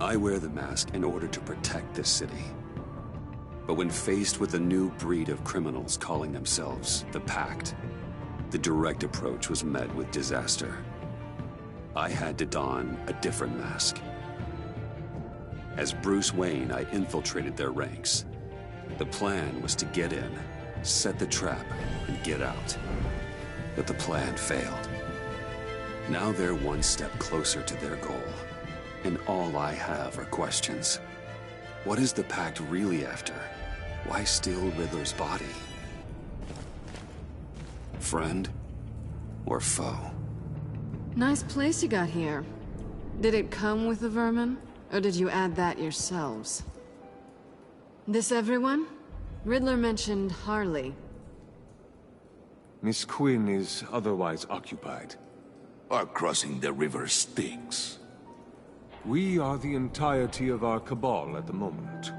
I wear the mask in order to protect this city. But when faced with a new breed of criminals calling themselves the Pact, the direct approach was met with disaster. I had to don a different mask. As Bruce Wayne, I infiltrated their ranks. The plan was to get in, set the trap, and get out. But the plan failed. Now they're one step closer to their goal. And all I have are questions. What is the Pact really after? Why steal Riddler's body? Friend or foe? Nice place you got here. Did it come with the vermin? Or did you add that yourselves? This everyone? Riddler mentioned Harley. Miss Quinn is otherwise occupied. Our crossing the river Styx. We are the entirety of our cabal at the moment.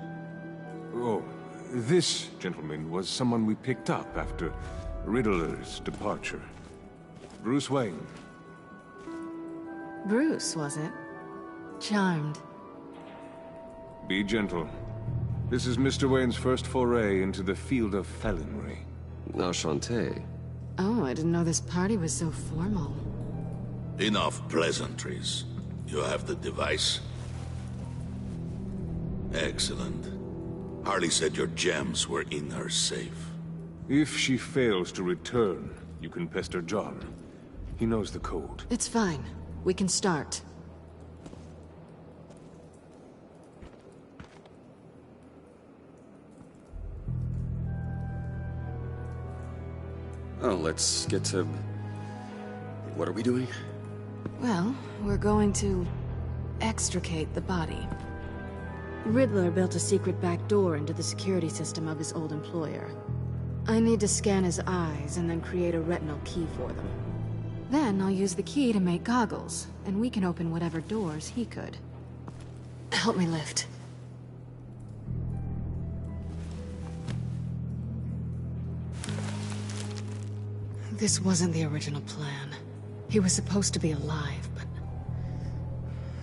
Oh, this gentleman was someone we picked up after Riddler's departure. Bruce Wayne. Bruce, was it? Charmed. Be gentle. This is Mr. Wayne's first foray into the field of felonry. Enchanté. Oh, I didn't know this party was so formal. Enough pleasantries. You have the device? Excellent. Harley said your gems were in her safe. If she fails to return, you can pester John. He knows the code. It's fine. We can start. Oh, let's get to... What are we doing? Well, we're going to extricate the body. Riddler built a secret back door into the security system of his old employer. I need to scan his eyes and then create a retinal key for them. Then I'll use the key to make goggles, and we can open whatever doors he could. Help me lift. This wasn't the original plan. He was supposed to be alive, but...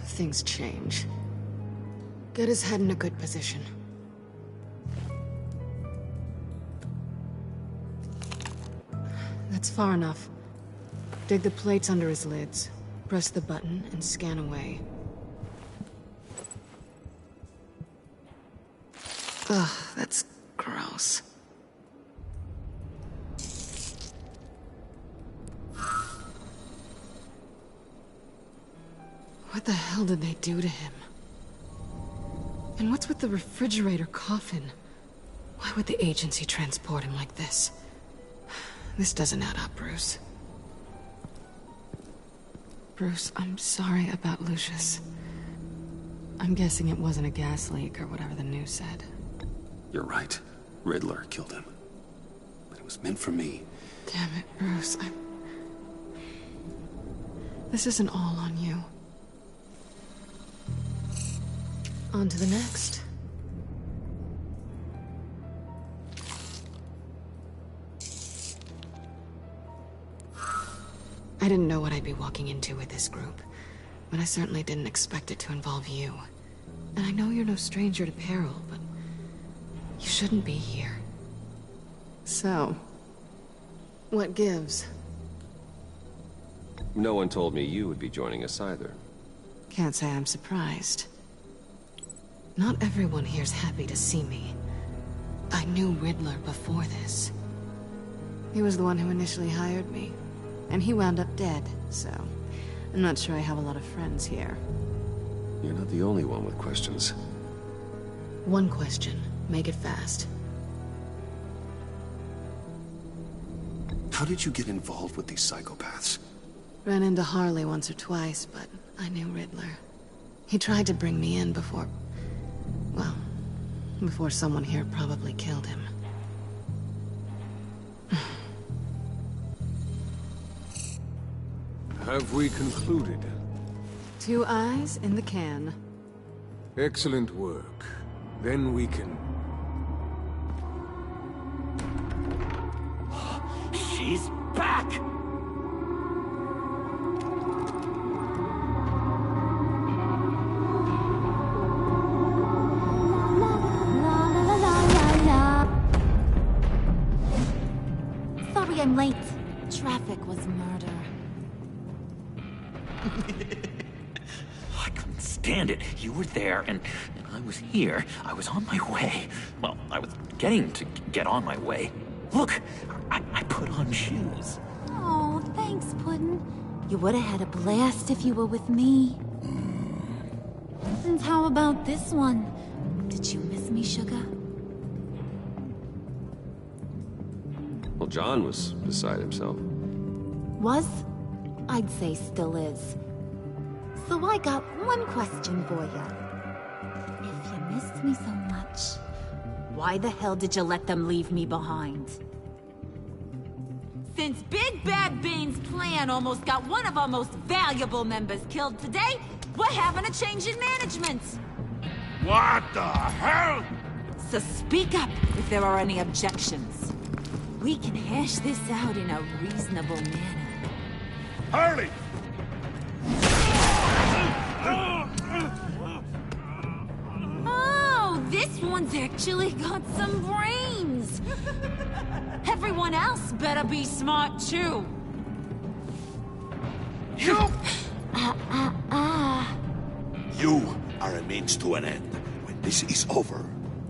things change. Get his head in a good position. That's far enough. Dig the plates under his lids. Press the button and scan away. Ugh, that's gross. What the hell did they do to him? And what's with the refrigerator coffin? Why would the agency transport him like this? This doesn't add up, Bruce. Bruce, I'm sorry about Lucius. I'm guessing it wasn't a gas leak or whatever the news said. You're right. Riddler killed him. But it was meant for me. Damn it, Bruce. This isn't all on you. On to the next. I didn't know what I'd be walking into with this group, but I certainly didn't expect it to involve you. And I know you're no stranger to peril, but you shouldn't be here. So, what gives? No one told me you would be joining us either. Can't say I'm surprised. Not everyone here's happy to see me. I knew Riddler before this. He was the one who initially hired me. And he wound up dead, so... I'm not sure I have a lot of friends here. You're not the only one with questions. One question. Make it fast. How did you get involved with these psychopaths? Ran into Harley once or twice, but I knew Riddler. He tried to bring me in before... well, before someone here probably killed him. Have we concluded? 2 eyes in the can. Excellent work. Then we can... She's back! I'm late. Traffic was murder. I couldn't stand it. You were there, and I was here. I was on my way. Well, I was getting to get on my way. Look, I put on shoes. Oh, thanks, Puddin'. You would've had a blast if you were with me. And how about this one? Did you miss me, Sugar? Well, John was beside himself. Was? I'd say still is. So I got one question for you. If you missed me so much, why the hell did you let them leave me behind? Since Big Bad Bane's plan almost got one of our most valuable members killed today, we're having a change in management. What the hell? So speak up if there are any objections. We can hash this out in a reasonable manner. Harley! Oh, this one's actually got some brains. Everyone else better be smart too. You! You are a means to an end. When this is over,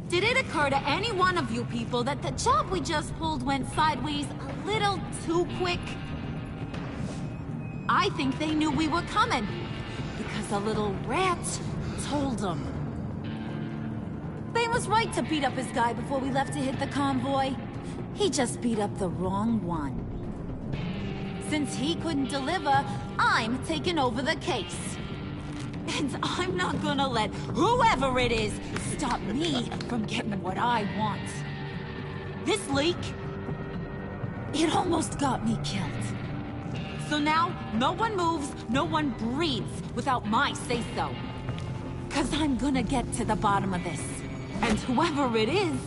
Did it occur to any one of you people that the job we just pulled went sideways a little too quick? I think they knew we were coming, because a little rat told them. Bane was right to beat up his guy before we left to hit the convoy. He just beat up the wrong one. Since he couldn't deliver, I'm taking over the case. And I'm not gonna let whoever it is stop me from getting what I want. This leak, it almost got me killed. So now, no one moves, no one breathes without my say-so. 'Cause I'm gonna get to the bottom of this. And whoever it is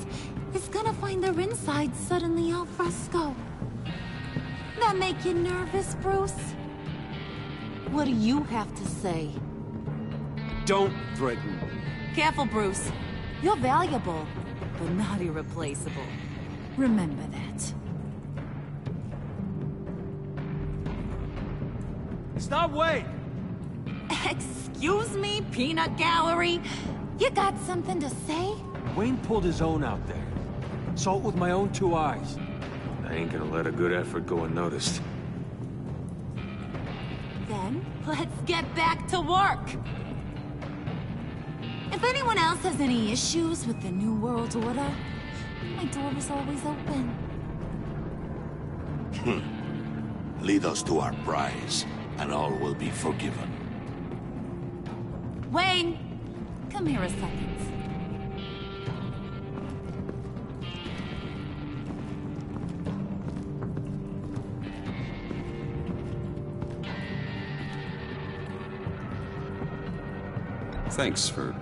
gonna find their inside suddenly al fresco. That make you nervous, Bruce? What do you have to say? Don't threaten. Careful, Bruce. You're valuable, but not irreplaceable. Remember that. Stop, wait! Excuse me, Peanut Gallery? You got something to say? Wayne pulled his own out there. Saw it with my own 2 eyes. I ain't gonna let a good effort go unnoticed. Then, let's get back to work. If anyone else has any issues with the New World Order, my door is always open. lead us to our prize, and all will be forgiven. Wayne, come here a second. Thanks for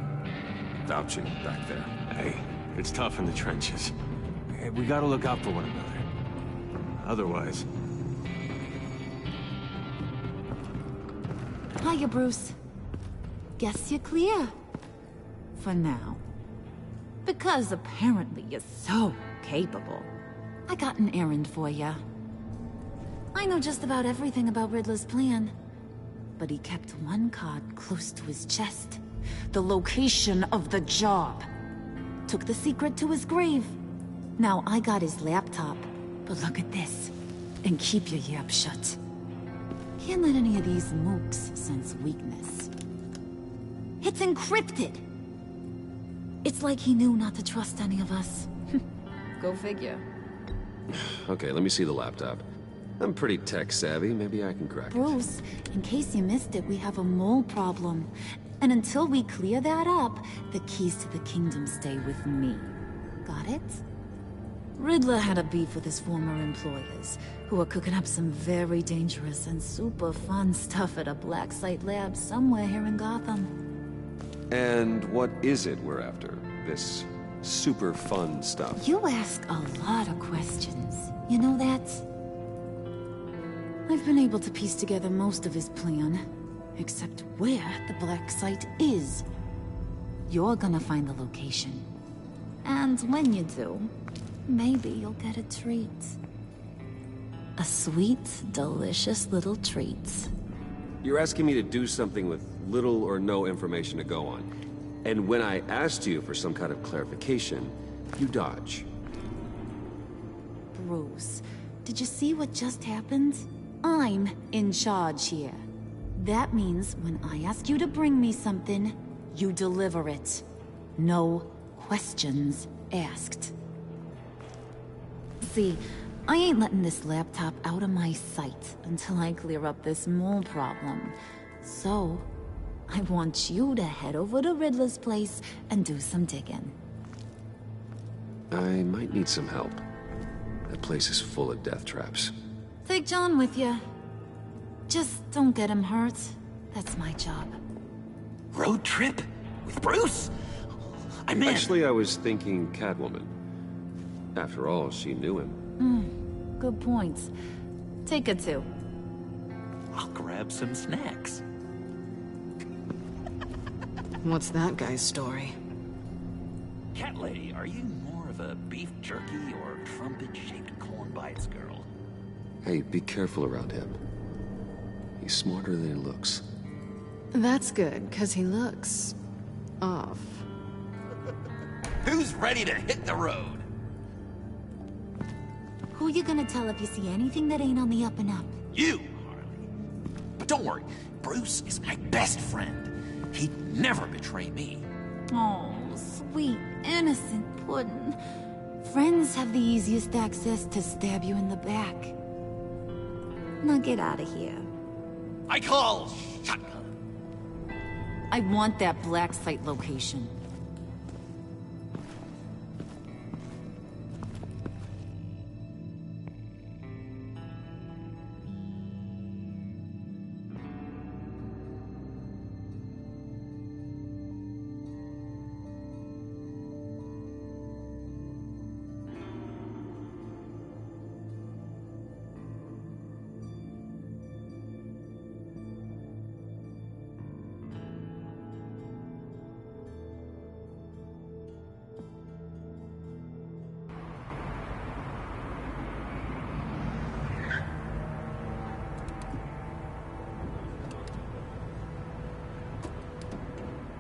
vouching back there. Hey, it's tough in the trenches. Hey, we gotta look out for one another. Otherwise... Hiya, Bruce. Guess you're clear. For now. Because apparently you're so capable. I got an errand for you. I know just about everything about Riddler's plan. But he kept one card close to his chest. The location of the job. Took the secret to his grave. Now I got his laptop. But look at this. And keep your yap shut. Can't let any of these mooks sense weakness. It's encrypted. It's like he knew not to trust any of us. Go figure. Okay, let me see the laptop. I'm pretty tech savvy. Maybe I can crack it. Bruce, in case you missed it, we have a mole problem. And until we clear that up, the keys to the kingdom stay with me. Got it? Riddler had a beef with his former employers, who were cooking up some very dangerous and super fun stuff at a black site lab somewhere here in Gotham. And what is it we're after? This super fun stuff? You ask a lot of questions. You know that? I've been able to piece together most of his plan, except where the black site is. You're gonna find the location. And when you do, maybe you'll get a treat. A sweet, delicious little treat. You're asking me to do something with little or no information to go on. And when I asked you for some kind of clarification, you dodge. Bruce, did you see what just happened? I'm in charge here. That means when I ask you to bring me something, you deliver it. No questions asked. See, I ain't letting this laptop out of my sight until I clear up this mole problem. So, I want you to head over to Riddler's place and do some digging. I might need some help. That place is full of death traps. Take John with you. Just don't get him hurt. That's my job. Road trip? With Bruce? I'm in. Actually, I was thinking Catwoman. After all, she knew him. Good points. Take it too. I'll grab some snacks. What's that guy's story? Cat lady, are you more of a beef jerky or trumpet-shaped corn bites girl? Hey, be careful around him. He's smarter than he looks. That's good, because he looks... off. Who's ready to hit the road? Who you gonna tell if you see anything that ain't on the up and up? You, Harley. But don't worry, Bruce is my best friend. He'd never betray me. Oh, sweet, innocent Puddin'. Friends have the easiest access to stab you in the back. Now get out of here. I call shotgun. I want that black site location.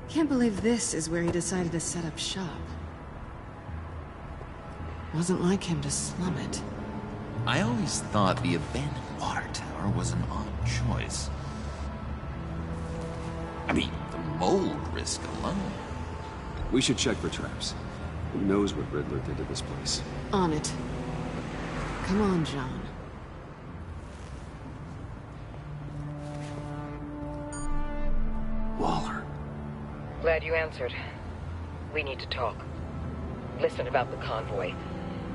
Can't believe this is where he decided to set up shop. Wasn't like him to slum it. I always thought the abandoned water tower was an odd choice. I mean, the mold risk alone. We should check for traps. Who knows what Riddler did to this place? On it. Come on, John. Waller. Glad you answered. We need to talk. Listen about the convoy.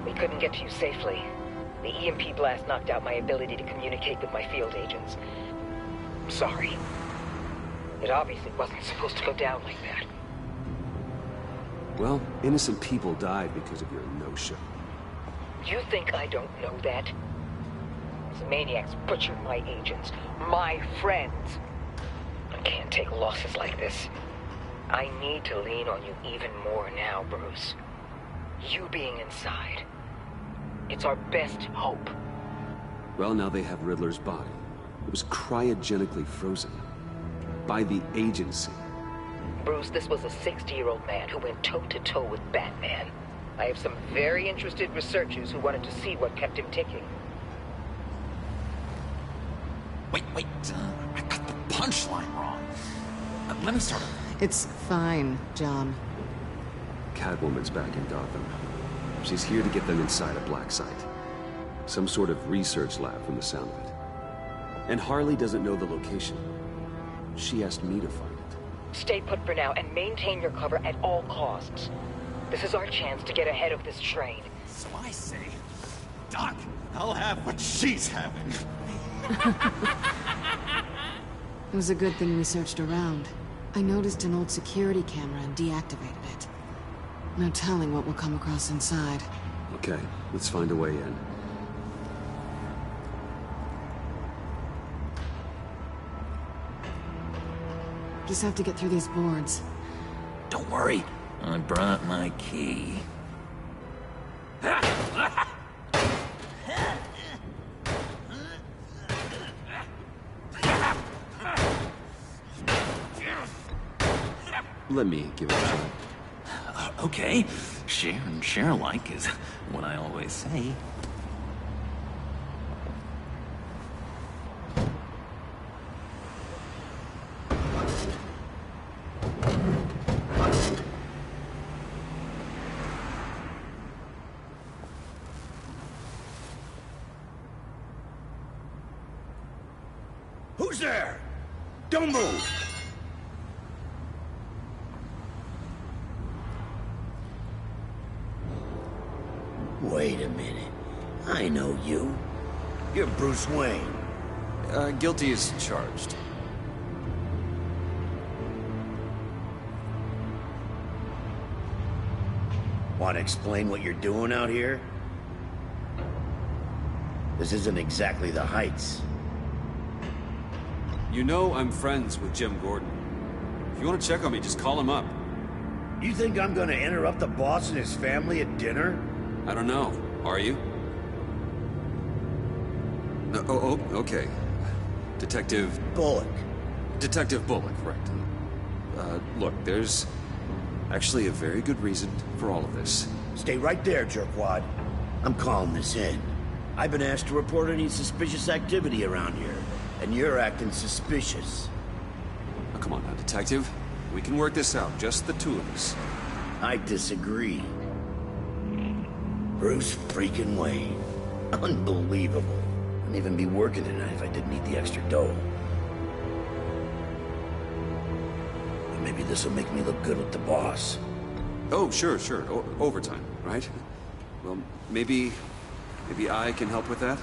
We couldn't get to you safely. The EMP blast knocked out my ability to communicate with my field agents. Sorry. It obviously wasn't supposed to go down like that. Well, innocent people died because of your no-show. You think I don't know that? These maniacs butchered my agents, my friends. I can't take losses like this. I need to lean on you even more now, Bruce. You being inside. It's our best hope. Well, now they have Riddler's body. It was cryogenically frozen. By the agency. Bruce, this was a 60-year-old man who went toe-to-toe with Batman. I have some very interested researchers who wanted to see what kept him ticking. Wait, I got the punchline wrong. Let me start over. It's fine, John. Catwoman's back in Gotham. She's here to get them inside a black site. Some sort of research lab from the sound of it. And Harley doesn't know the location. She asked me to find it. Stay put for now and maintain your cover at all costs. This is our chance to get ahead of this train. So I say, Doc, I'll have what she's having. It was a good thing we searched around. I noticed an old security camera and deactivated it. No telling what we'll come across inside. Okay, let's find a way in. Just have to get through these boards. Don't worry, I brought my key. Let me give it a try. Okay. Share and share alike is what I always say. Who's there? Don't move! Wait a minute. I know you. You're Bruce Wayne. Guilty as charged. Want to explain what you're doing out here? This isn't exactly the Heights. You know I'm friends with Jim Gordon. If you want to check on me, just call him up. You think I'm gonna interrupt the boss and his family at dinner? I don't know. Are you? No, oh, okay. Detective... Bullock. Detective Bullock, right. Look, there's actually a very good reason for all of this. Stay right there, jerkwad. I'm calling this in. I've been asked to report any suspicious activity around here, and you're acting suspicious. Oh, come on now, Detective. We can work this out, just the two of us. I disagree. Bruce freaking Wayne. Unbelievable. Wouldn't even be working tonight if I didn't need the extra dough. But maybe this'll make me look good with the boss. Oh, sure. Overtime, right? Well, maybe I can help with that?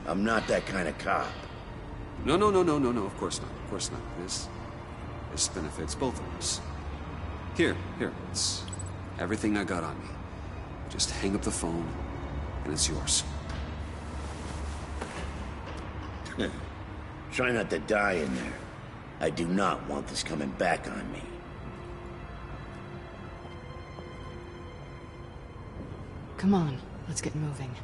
I'm not that kind of cop. No, of course not. Of course not. This benefits both of us. Here, it's everything I got on me. Just hang up the phone, and it's yours. Try not to die in there. I do not want this coming back on me. Come on, let's get moving.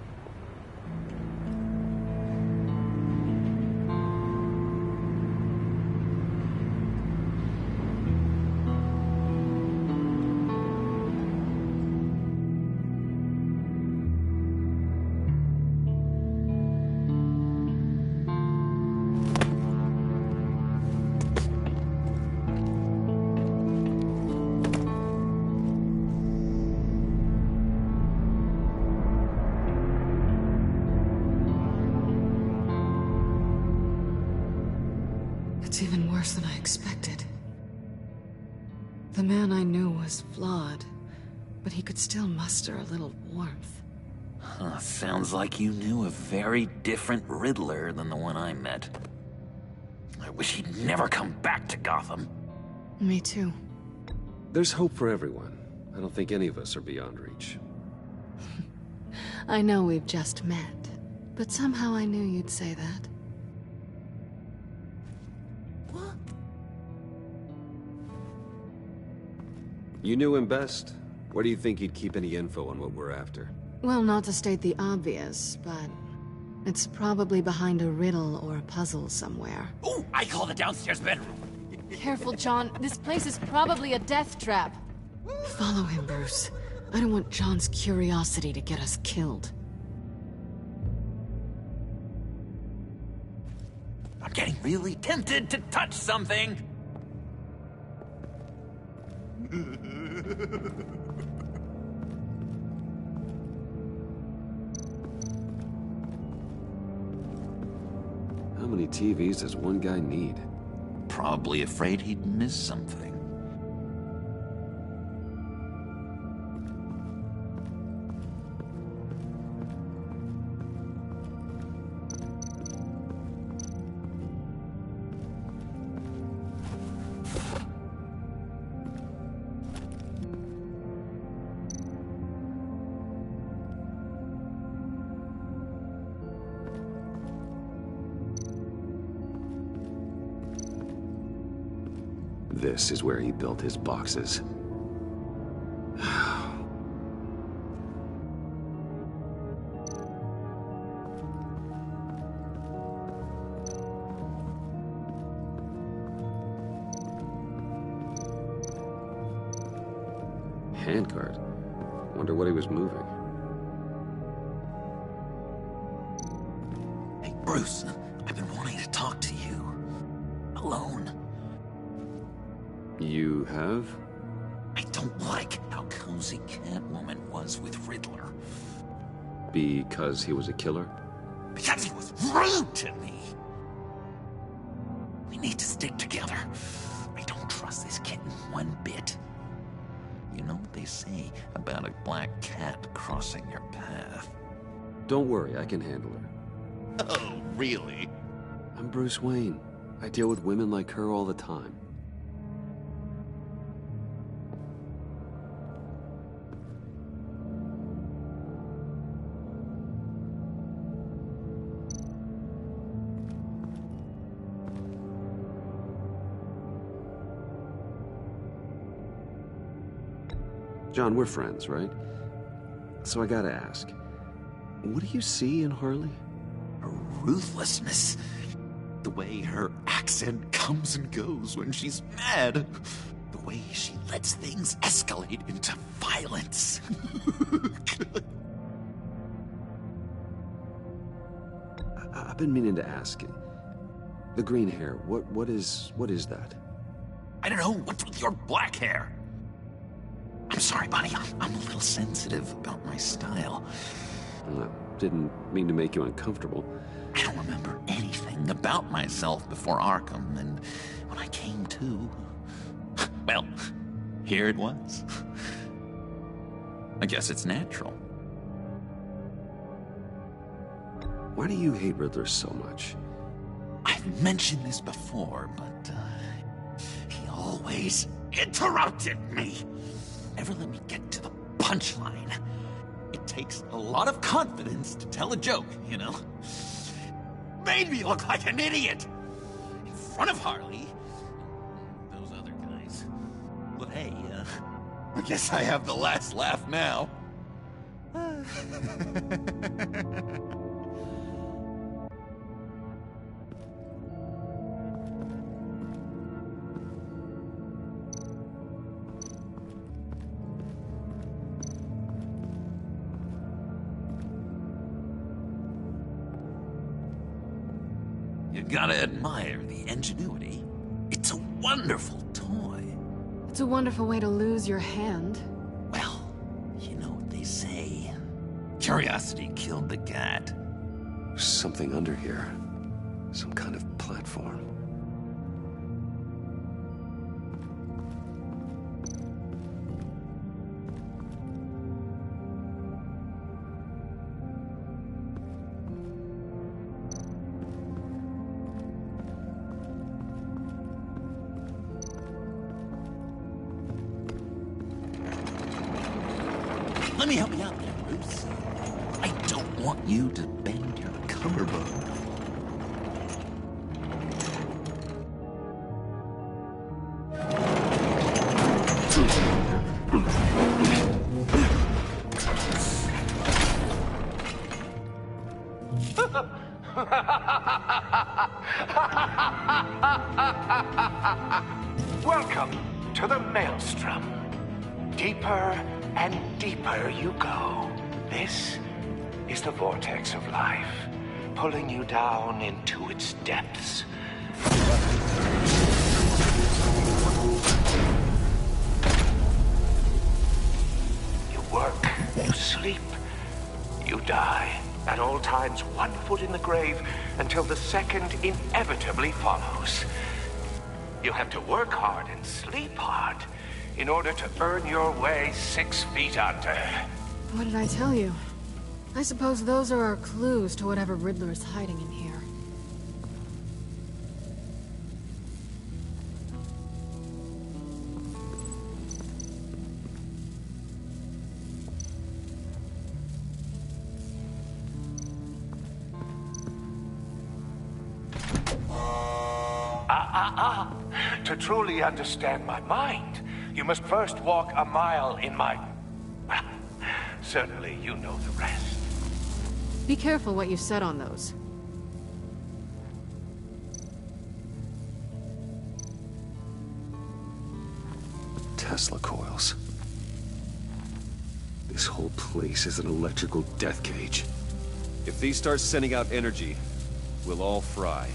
It's even worse than I expected. The man I knew was flawed, but he could still muster a little warmth. Huh, sounds like you knew a very different Riddler than the one I met. I wish he'd never come back to Gotham. Me too. There's hope for everyone. I don't think any of us are beyond reach. I know we've just met, but somehow I knew you'd say that. You knew him best. Where do you think he'd keep any info on what we're after? Well, not to state the obvious, but it's probably behind a riddle or a puzzle somewhere. Oh, I call the downstairs bedroom. Careful, John. This place is probably a death trap. Follow him, Bruce. I don't want John's curiosity to get us killed. I'm getting really tempted to touch something. How many TVs does one guy need? Probably afraid he'd miss something. This is where he built his boxes. handcart. Wonder what he was moving. Hey, Bruce, I've been wanting to talk to you. Alone. You have? I don't like how cozy Catwoman was with Riddler. Because he was a killer? Because he was rude to me! We need to stick together. I don't trust this kitten one bit. You know what they say about a black cat crossing your path? Don't worry, I can handle her. Oh, really? I'm Bruce Wayne. I deal with women like her all the time. John, we're friends, right? So I gotta ask, what do you see in Harley? Her ruthlessness. The way her accent comes and goes when she's mad. The way she lets things escalate into violence. I've been meaning to ask. The green hair, what is that? I don't know, what's with your black hair? I'm sorry, buddy. I'm a little sensitive about my style. I didn't mean to make you uncomfortable. I don't remember anything about myself before Arkham, and when I came to, well, here it was. I guess it's natural. Why do you hate Riddler so much? I've mentioned this before, but he always interrupted me. Never let me get to the punchline. It takes a lot of confidence to tell a joke, you know? Made me look like an idiot in front of Harley and those other guys. But hey, I guess I have the last laugh now. You gotta admire the ingenuity. It's a wonderful toy. It's a wonderful way to lose your hand. Well, you know what they say. Curiosity killed the cat. There's something under here. Some kind of platform. Let me help you out there, Bruce. I don't want you to bend your collarbone. Welcome to the Maelstrom. Deeper and deeper you go. This is the vortex of life, pulling you down into its depths. You work, you sleep, you die. At all times, one foot in the grave until the second inevitably follows. You have to work hard and sleep hard in order to earn your way 6 feet under. What did I tell you? I suppose those are our clues to whatever Riddler is hiding in here. To truly understand my mind, you must first walk a mile in my... Well, certainly you know the rest. Be careful what you said on those. Tesla coils. This whole place is an electrical death cage. If these start sending out energy, we'll all fry.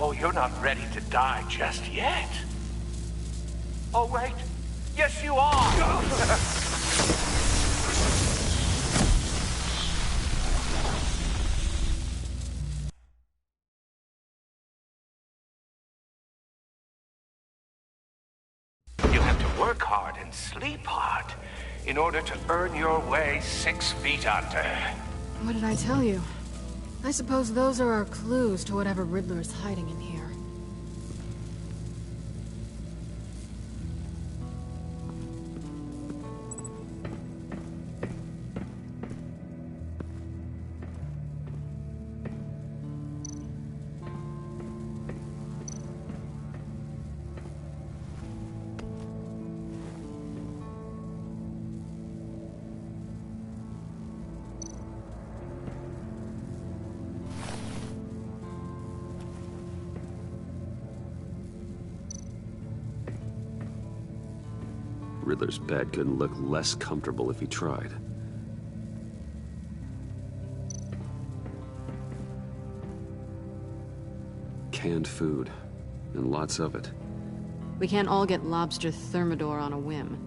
Oh, you're not ready to die just yet. Oh, wait. Yes, you are! You have to work hard and sleep hard in order to earn your way 6 feet under. What did I tell you? I suppose those are our clues to whatever Riddler's hiding in here. Riddler's bed couldn't look less comfortable if he tried. Canned food, and lots of it. We can't all get lobster thermidor on a whim.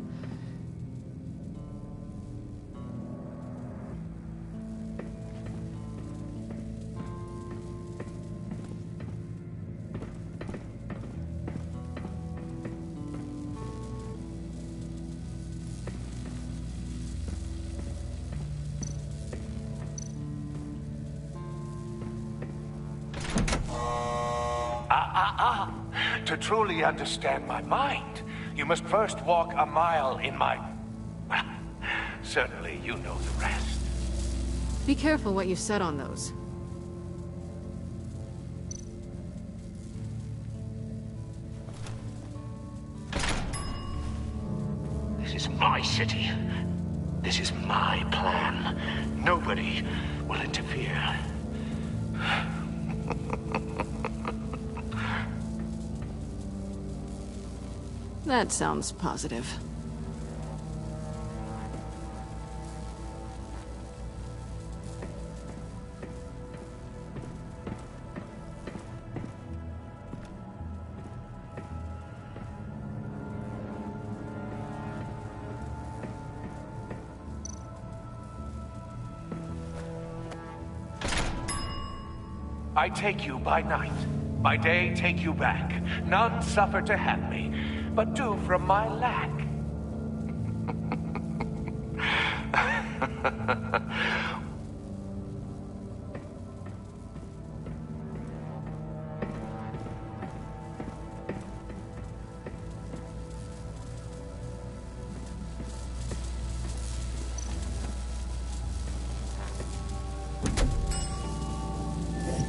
To truly understand my mind, you must first walk a mile in my... Well, certainly you know the rest. Be careful what you set on those. This is my city. This is my plan. Nobody will interfere. That sounds positive. I take you by night. By day, take you back. None suffer to have me, but do from my lack.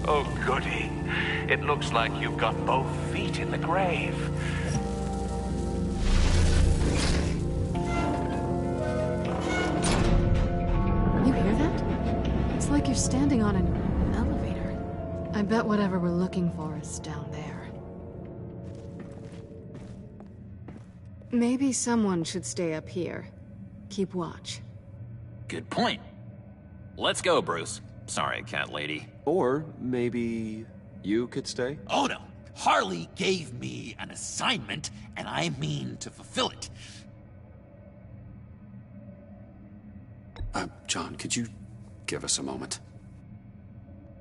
Oh, goody. It looks like you've got both feet in the grave. You hear that? It's like you're standing on an elevator. I bet whatever we're looking for is down there. Maybe someone should stay up here. Keep watch. Good point. Let's go, Bruce. Sorry, cat lady. Or maybe you could stay? Oh no. Harley gave me an assignment, and I mean to fulfill it. John, could you give us a moment?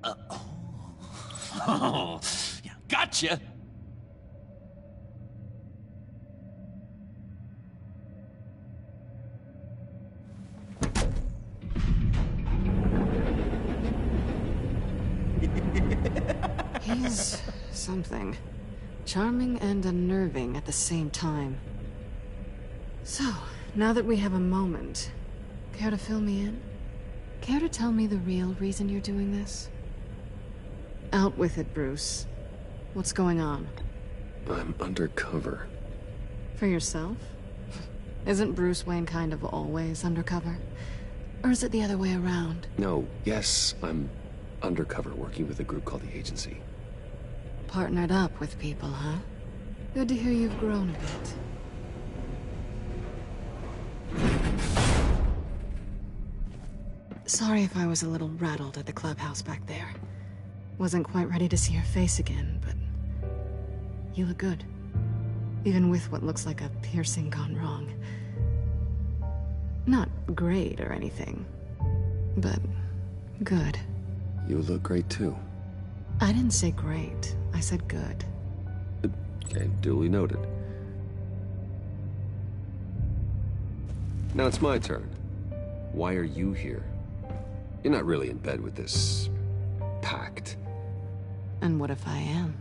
Oh, yeah, gotcha. He's something. Charming and unnerving at the same time. So, now that we have a moment, care to fill me in? Care to tell me the real reason you're doing this? Out with it, Bruce. What's going on? I'm undercover. For yourself? Isn't Bruce Wayne kind of always undercover? Or is it the other way around? No, yes, I'm undercover working with a group called the Agency. partnered up with people, huh? Good to hear you've grown a bit. Sorry if I was a little rattled at the clubhouse back there. Wasn't quite ready to see your face again, but... you look good. Even with what looks like a piercing gone wrong. Not great or anything, but good. You look great too. I didn't say great. I said good. Okay, duly noted. Now it's my turn. Why are you here? You're not really in bed with this... pact. And what if I am?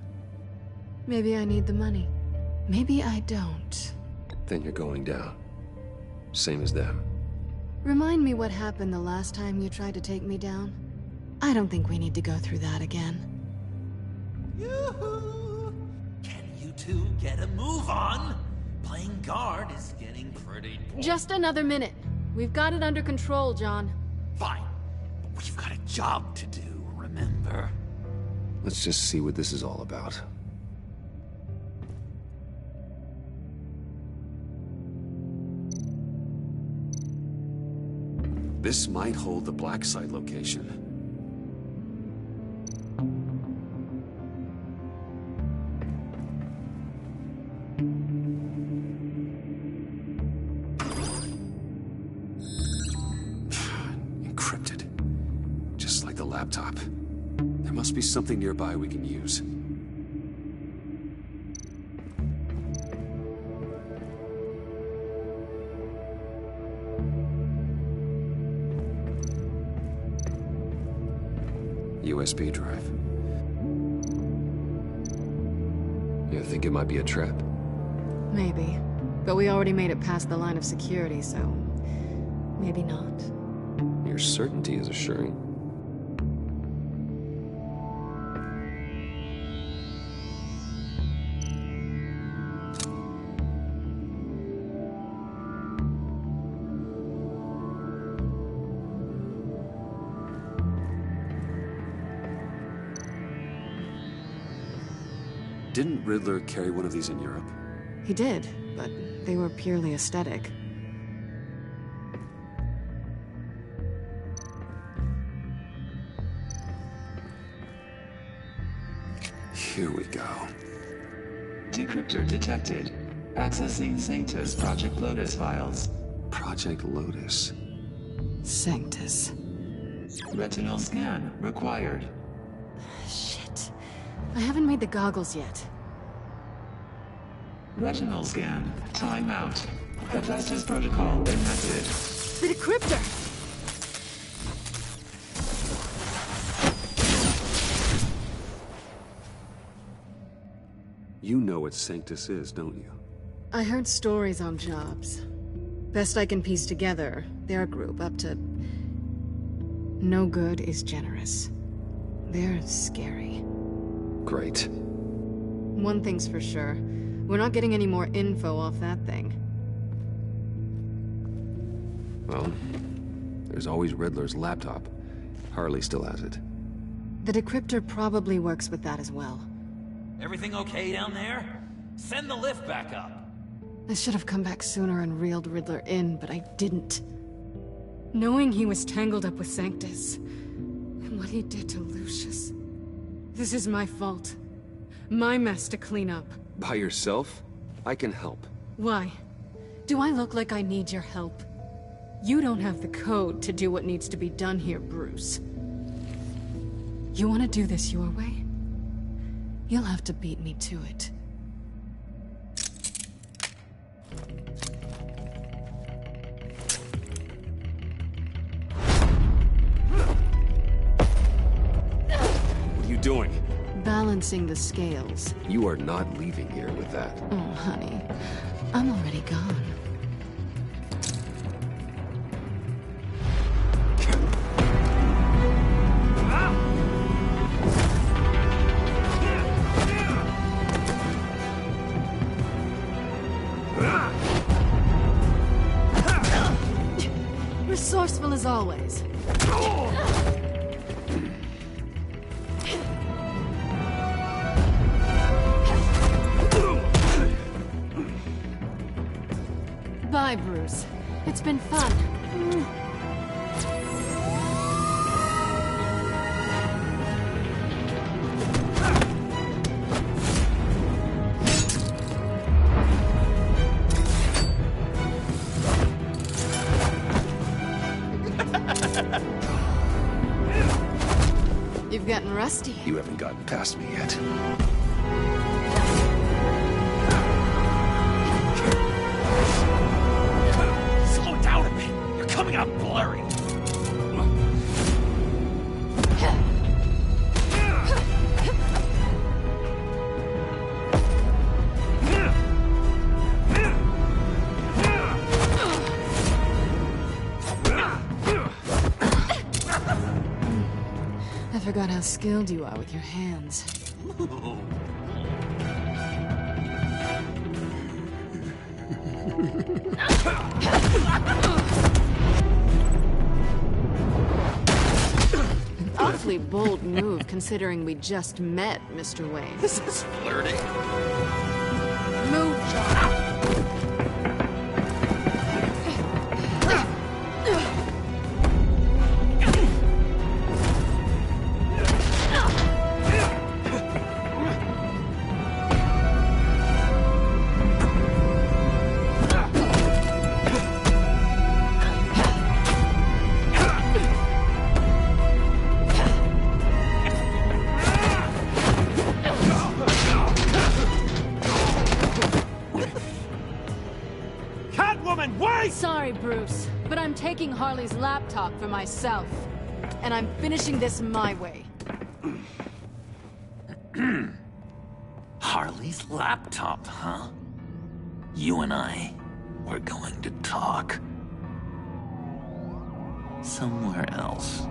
Maybe I need the money. Maybe I don't. Then you're going down. Same as them. Remind me what happened the last time you tried to take me down. I don't think we need to go through that again. Yoo-hoo! Can you two get a move on? Playing guard is getting pretty boring. Just another minute. We've got it under control, John. Fine. But we've got a job to do, remember? Let's just see what this is all about. This might hold the black site location. Encrypted. Just like the laptop. There must be something nearby we can use. USB drive. You think it might be a trap? Maybe. But we already made it past the line of security, so... maybe not. Your certainty is assuring. Didn't Riddler carry one of these in Europe? He did, but they were purely aesthetic. Here we go. Decryptor detected. Accessing Sanctus Project Lotus files. Project Lotus? Sanctus. Retinal scan required. Shit. I haven't made the goggles yet. Retinal scan. Timeout. Hephaestus protocol enacted. The decryptor! You know what Sanctus is, don't you? I heard stories on jobs. Best I can piece together, their group up to... no good is generous. They're scary. Great. One thing's for sure. We're not getting any more info off that thing. Well, there's always Riddler's laptop. Harley still has it. The decryptor probably works with that as well. Everything okay down there? Send the lift back up. I should have come back sooner and reeled Riddler in, but I didn't. Knowing he was tangled up with Sanctus, and what he did to Lucius. This is my fault. My mess to clean up. By yourself? I can help. Why? Do I look like I need your help? You don't have the code to do what needs to be done here, Bruce. You want to do this your way? You'll have to beat me to it. What are you doing? Balancing the scales. You are not leaving here with that. Oh, honey. I'm already gone. Resourceful as always. It's been fun. You've gotten rusty. You haven't gotten past me yet. Slow down a bit. You're coming out blurry. I forgot how skilled you are with your hands. Awfully bold move, considering we just met, Mr. Wayne. This is flirting. Move, John. Sorry, Bruce, but I'm taking Harley's laptop for myself. And I'm finishing this my way. Harley's laptop, huh? You and I, we're going to talk. Somewhere else.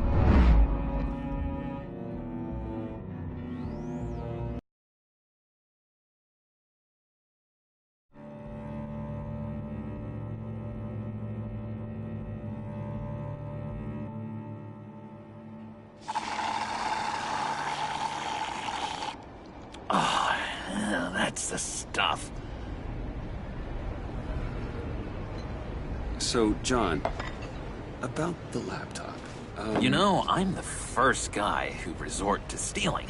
Oh, yeah, that's the stuff. So, John, about the laptop. You know, I'm the first guy who resort to stealing.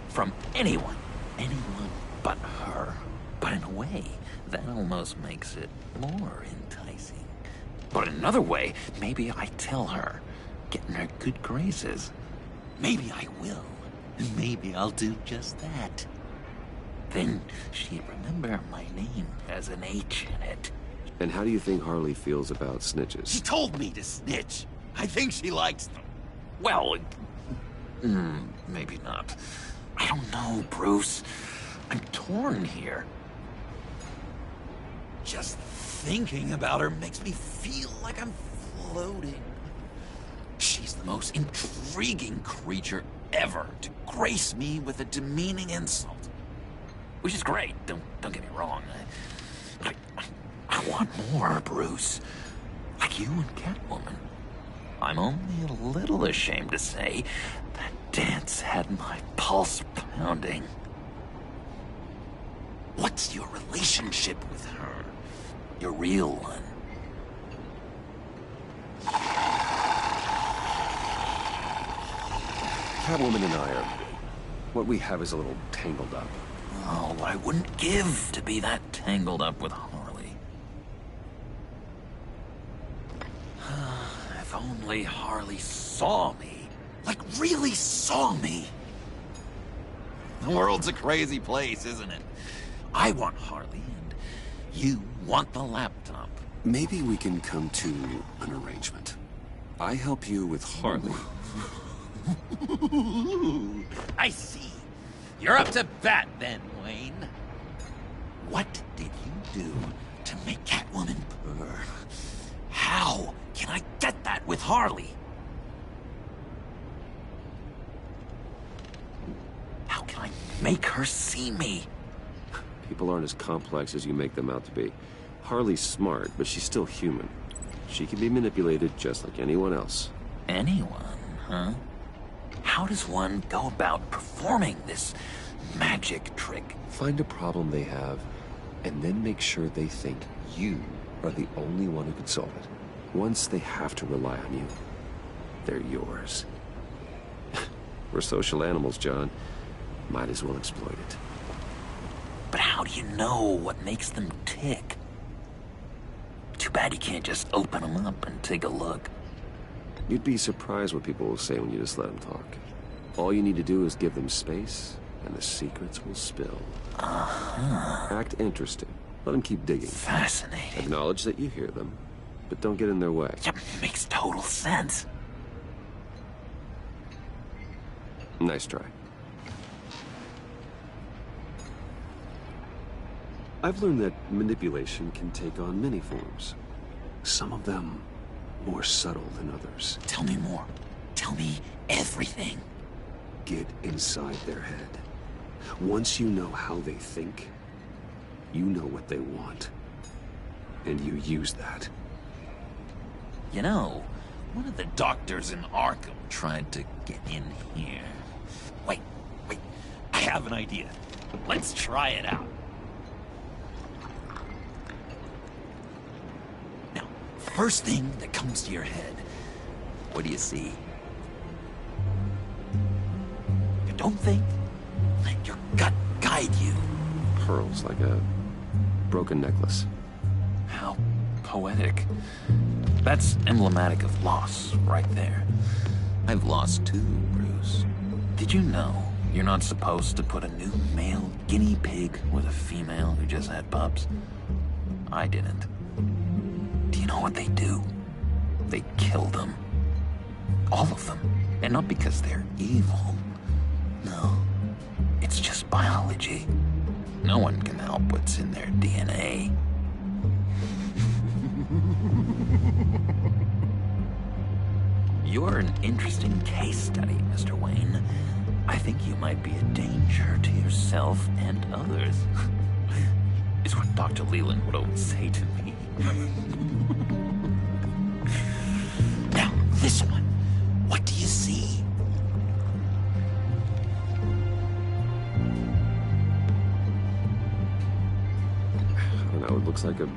From anyone. Anyone but her. But in a way, that almost makes it more enticing. But in another way, maybe I tell her, get in her good graces. Maybe I will. And maybe I'll do just that. Then she'd remember my name has an H in it. And how do you think Harley feels about snitches? She told me to snitch. I think she likes them. Well, maybe not. I don't know, Bruce. I'm torn here. Just thinking about her makes me feel like I'm floating. She's the most intriguing creature ever to grace me with a demeaning insult. Which is great, don't get me wrong. I want more, Bruce. Like you and Catwoman. I'm only a little ashamed to say that dance had my pulse pounding. What's your relationship with her? Your real one. Catwoman and I are... what we have is a little tangled up. Oh, I wouldn't give to be that tangled up with Harley. If only Harley saw me. Like, really saw me. The world's a crazy place, isn't it? I want Harley, and you want the laptop. Maybe we can come to an arrangement. I help you with Harley. I see. You're up to bat then, Wayne. What did you do to make Catwoman purr? How can I get that with Harley? How can I make her see me? People aren't as complex as you make them out to be. Harley's smart, but she's still human. She can be manipulated just like anyone else. Anyone, huh? How does one go about performing this magic trick? Find a problem they have, and then make sure they think you are the only one who could solve it. Once they have to rely on you, they're yours. We're social animals, John. Might as well exploit it. But how do you know what makes them tick? Too bad you can't just open them up and take a look. You'd be surprised what people will say when you just let them talk. All you need to do is give them space, and the secrets will spill. Act interested. Let them keep digging. Fascinating. Acknowledge that you hear them, but don't get in their way. Yep, makes total sense. Nice try. I've learned that manipulation can take on many forms. Some of them more subtle than others. Tell me more. Tell me everything. Get inside their head. Once you know how they think, you know what they want. And you use that. You know, one of the doctors in Arkham tried to get in here. Wait. I have an idea. Let's try it out. Now, first thing that comes to your head, what do you see? You don't think? Let your gut guide you. Pearls like a broken necklace. How poetic. That's emblematic of loss, right there. I've lost too, Bruce. Did you know you're not supposed to put a new male guinea pig with a female who just had pups? I didn't. Do you know what they do? They kill them. All of them. And not because they're evil. No. It's just biology. No one can help what's in their DNA. You're an interesting case study, Mr. Wayne. I think you might be a danger to yourself and others. Is what Dr. Leland would always say to me. Now, this one. What do you see? I don't know, it looks like a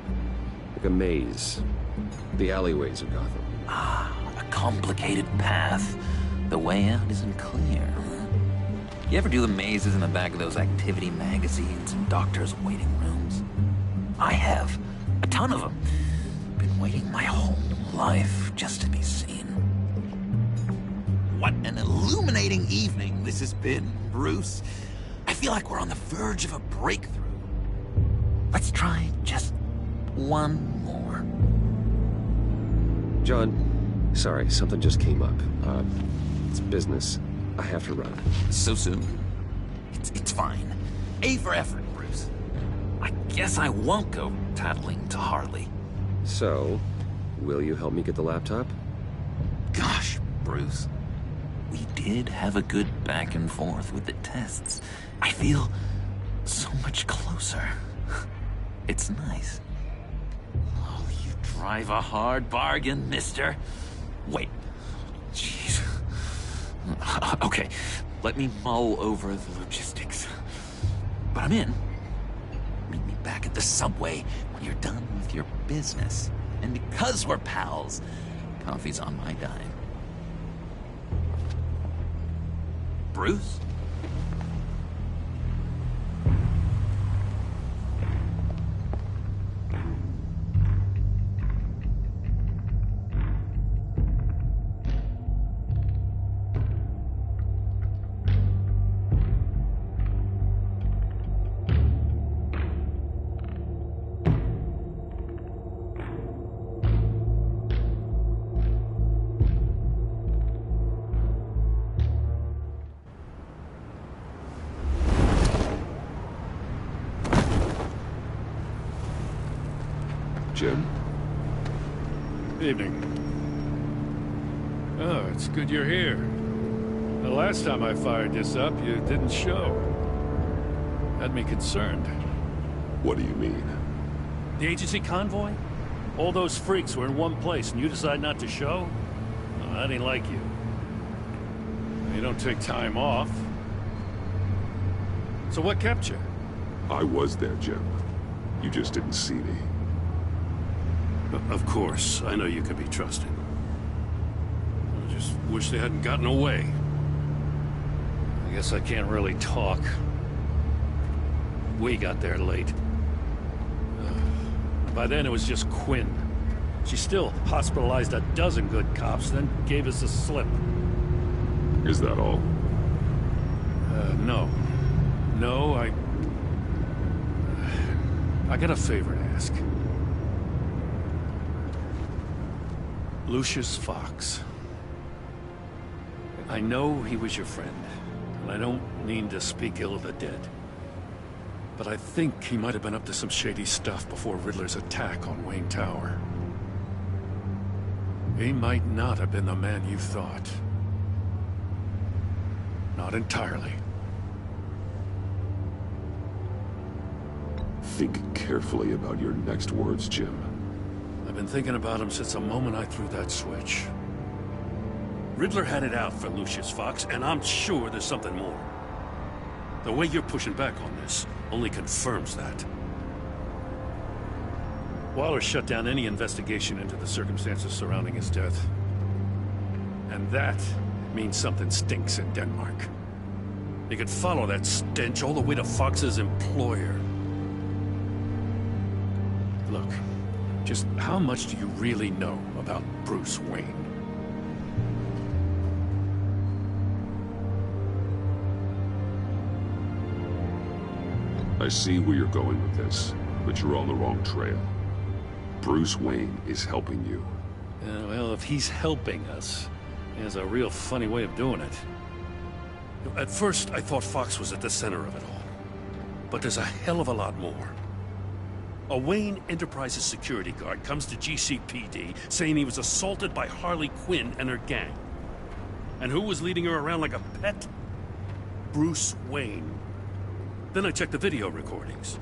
maze. The alleyways of Gotham. A complicated path. The way out isn't clear. You ever do the mazes in the back of those activity magazines and doctors' waiting rooms? I have. A ton of them. Been waiting my whole life just to be seen. What an illuminating evening this has been, Bruce. I feel like we're on the verge of a breakthrough. Let's try just one more. John, sorry, something just came up. It's business. I have to run. So soon? It's fine. A for effort, Bruce. I guess I won't go tattling to Harley. So, will you help me get the laptop? Gosh, Bruce. We did have a good back and forth with the tests. I feel so much closer. It's nice. Oh, you drive a hard bargain, mister. Wait. Jeez. Okay, let me mull over the logistics. But I'm in. Meet me back at the subway when you're done with your business. And because we're pals, coffee's on my dime. Bruce? Jim? Evening. Oh, it's good you're here. The last time I fired this up, you didn't show. Had me concerned. What do you mean? The agency convoy? All those freaks were in one place and you decide not to show? Well, I didn't like you. You don't take time off. So what kept you? I was there, Jim. You just didn't see me. Of course, I know you can be trusted. I just wish they hadn't gotten away. I guess I can't really talk. We got there late. By then it was just Quinn. She still hospitalized a dozen good cops, then gave us the slip. Is that all? No. No, I got a favor to ask. Lucius Fox. I know he was your friend, and I don't mean to speak ill of the dead. But I think he might have been up to some shady stuff before Riddler's attack on Wayne Tower. He might not have been the man you thought. Not entirely. Think carefully about your next words, Jim. I've been thinking about him since the moment I threw that switch. Riddler had it out for Lucius Fox, and I'm sure there's something more. The way you're pushing back on this only confirms that. Waller shut down any investigation into the circumstances surrounding his death. And that means something stinks in Denmark. You could follow that stench all the way to Fox's employer. Look, just how much do you really know about Bruce Wayne? I see where you're going with this, but you're on the wrong trail. Bruce Wayne is helping you. Well, if he's helping us, he has a real funny way of doing it. At first, I thought Fox was at the center of it all. But there's a hell of a lot more. A Wayne Enterprises security guard comes to GCPD saying he was assaulted by Harley Quinn and her gang. And who was leading her around like a pet? Bruce Wayne. Then I checked the video recordings.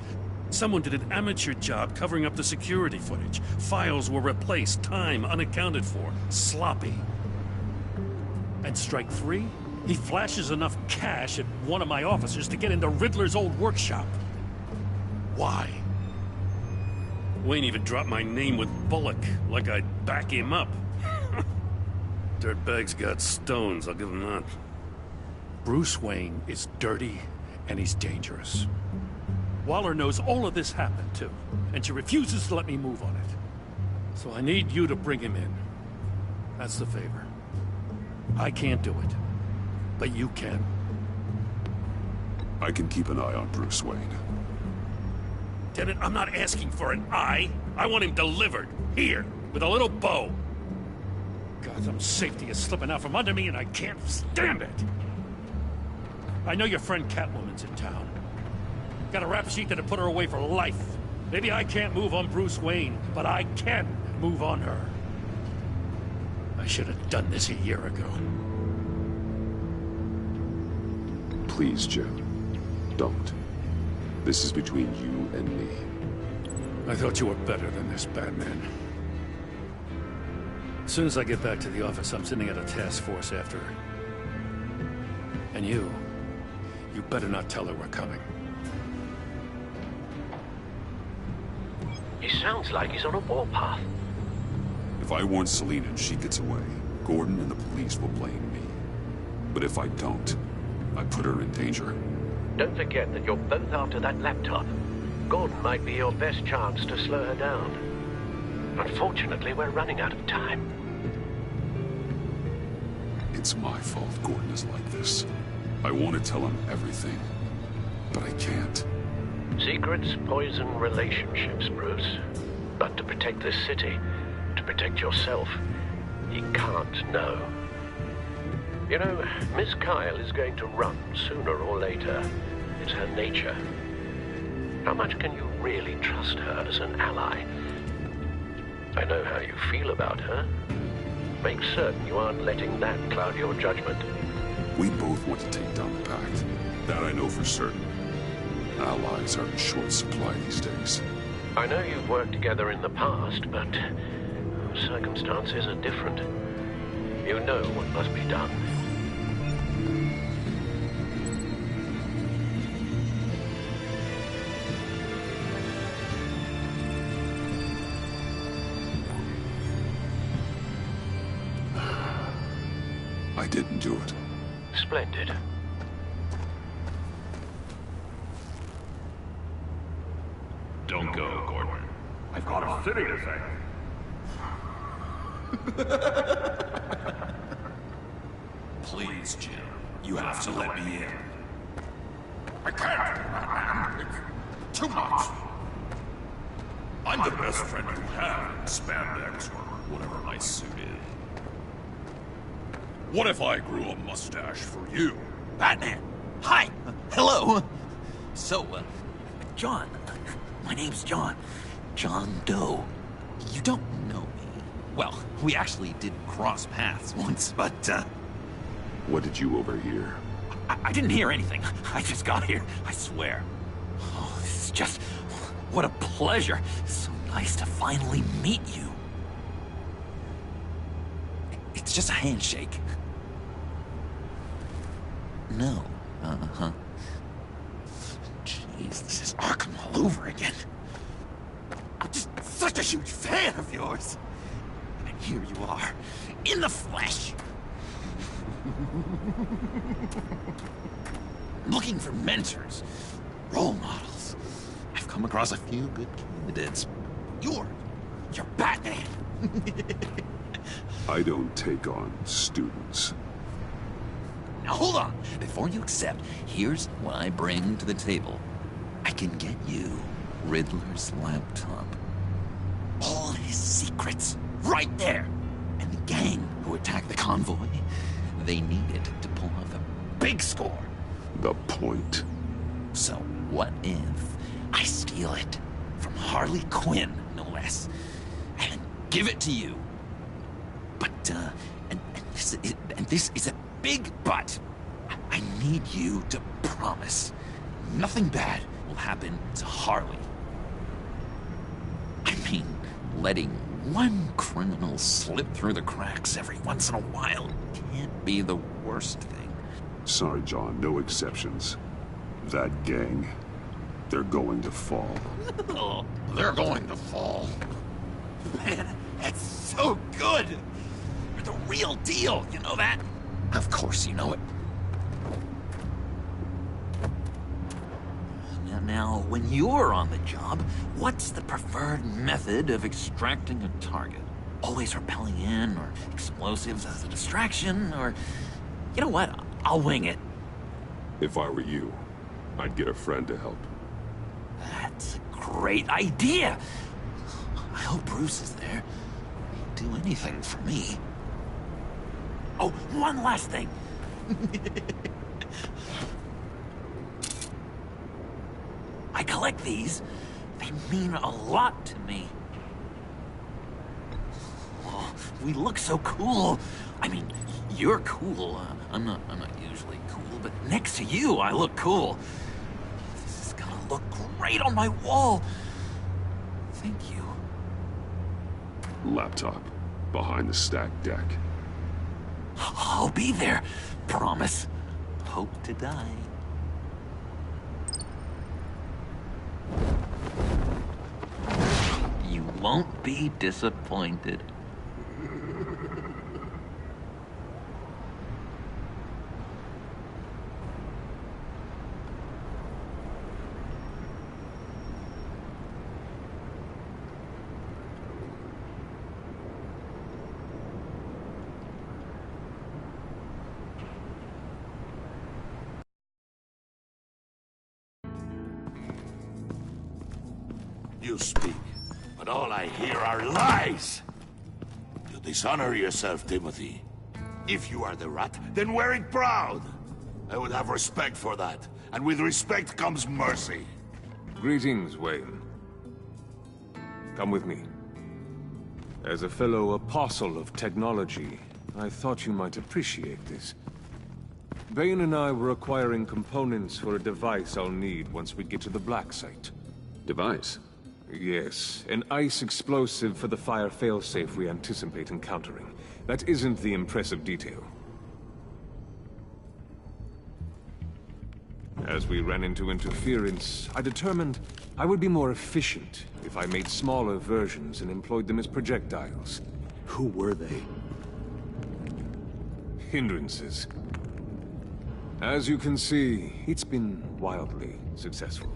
Someone did an amateur job covering up the security footage. Files were replaced, time unaccounted for, sloppy. And strike three? He flashes enough cash at one of my officers to get into Riddler's old workshop. Why? Wayne even dropped my name with Bullock, like I'd back him up. Dirtbag's got stones, I'll give him that. Bruce Wayne is dirty, and he's dangerous. Waller knows all of this happened, too, and she refuses to let me move on it. So I need you to bring him in. That's the favor. I can't do it, but you can. I can keep an eye on Bruce Wayne. Lieutenant, I'm not asking for an eye. I want him delivered, here, with a little bow. Gotham's safety is slipping out from under me, and I can't stand it. I know your friend Catwoman's in town. Got a rap sheet that'd put her away for life. Maybe I can't move on Bruce Wayne, but I can move on her. I should have done this a year ago. Please, Jim. Don't. This is between you and me. I thought you were better than this, Batman. As soon as I get back to the office, I'm sending out a task force after her. And you better not tell her we're coming. He sounds like he's on a warpath. If I warn Selina and she gets away, Gordon and the police will blame me. But if I don't, I put her in danger. Don't forget that you're both after that laptop. Gordon might be your best chance to slow her down. Unfortunately, we're running out of time. It's my fault Gordon is like this. I want to tell him everything, but I can't. Secrets poison relationships, Bruce. But to protect this city, to protect yourself, he can't know. You know, Miss Kyle is going to run sooner or later. It's her nature. How much can you really trust her as an ally? I know how you feel about her. Make certain you aren't letting that cloud your judgment. We both want to take down the Pact. That I know for certain. Allies are in short supply these days. I know you've worked together in the past, but circumstances are different. You know what must be done. I didn't do it. Splendid. Don't go, Gordon. I've got a city to save. Please, Jim. You have to let me in. I can't! It's too much! I'm the best friend you have in spandex or whatever my suit is. What if I grew a mustache for you? Batman! Hi! Hello! So, John. My name's John. John Doe. You don't know me. Well, we actually did cross paths once, but, What did you overhear? I didn't hear anything. I just got here, I swear. Oh, this is just... What a pleasure. So nice to finally meet you. It's just a handshake. No. Uh-huh. Jeez, this is Arkham all over again. I'm just such a huge fan of yours. And here you are, in the flesh. Looking for mentors, role models. I've come across a few good candidates. You're Batman. I don't take on students. Now hold on. Before you accept, here's what I bring to the table. I can get you Riddler's laptop. All his secrets, right there. And the gang who attacked the convoy, they needed to pull off a big score. The point. So what if I steal it from Harley Quinn, no less, and give it to you? But, and this is a big but. I need you to promise nothing bad will happen to Harley. I mean, letting one criminal slip through the cracks every once in a while can't be the worst thing. Sorry, John, no exceptions. That gang, they're going to fall. Oh, they're going to fall. Man, that's so good! You're the real deal, you know that? Of course you know it. Now, when you're on the job, what's the preferred method of extracting a target? Always rappelling in, or explosives as a distraction, or... You know what? I'll wing it. If I were you, I'd get a friend to help. That's a great idea! I hope Bruce is there. He'd do anything for me. Oh, one last thing. I collect these. They mean a lot to me. Oh, we look so cool. I mean, you're cool. I'm not usually cool, but next to you, I look cool. This is gonna look great on my wall. Thank you. Laptop, behind the stacked deck. I'll be there. Promise. Hope to die. You won't be disappointed. You speak, but all I hear are lies! You dishonor yourself, Timothy. If you are the Rat, then wear it proud! I would have respect for that, and with respect comes mercy. Greetings, Wayne. Come with me. As a fellow apostle of technology, I thought you might appreciate this. Bane and I were acquiring components for a device I'll need once we get to the Black Site. Device? Yes, an ice explosive for the fire failsafe we anticipate encountering. That isn't the impressive detail. As we ran into interference, I determined I would be more efficient if I made smaller versions and employed them as projectiles. Who were they? hindrances. As you can see, it's been wildly successful.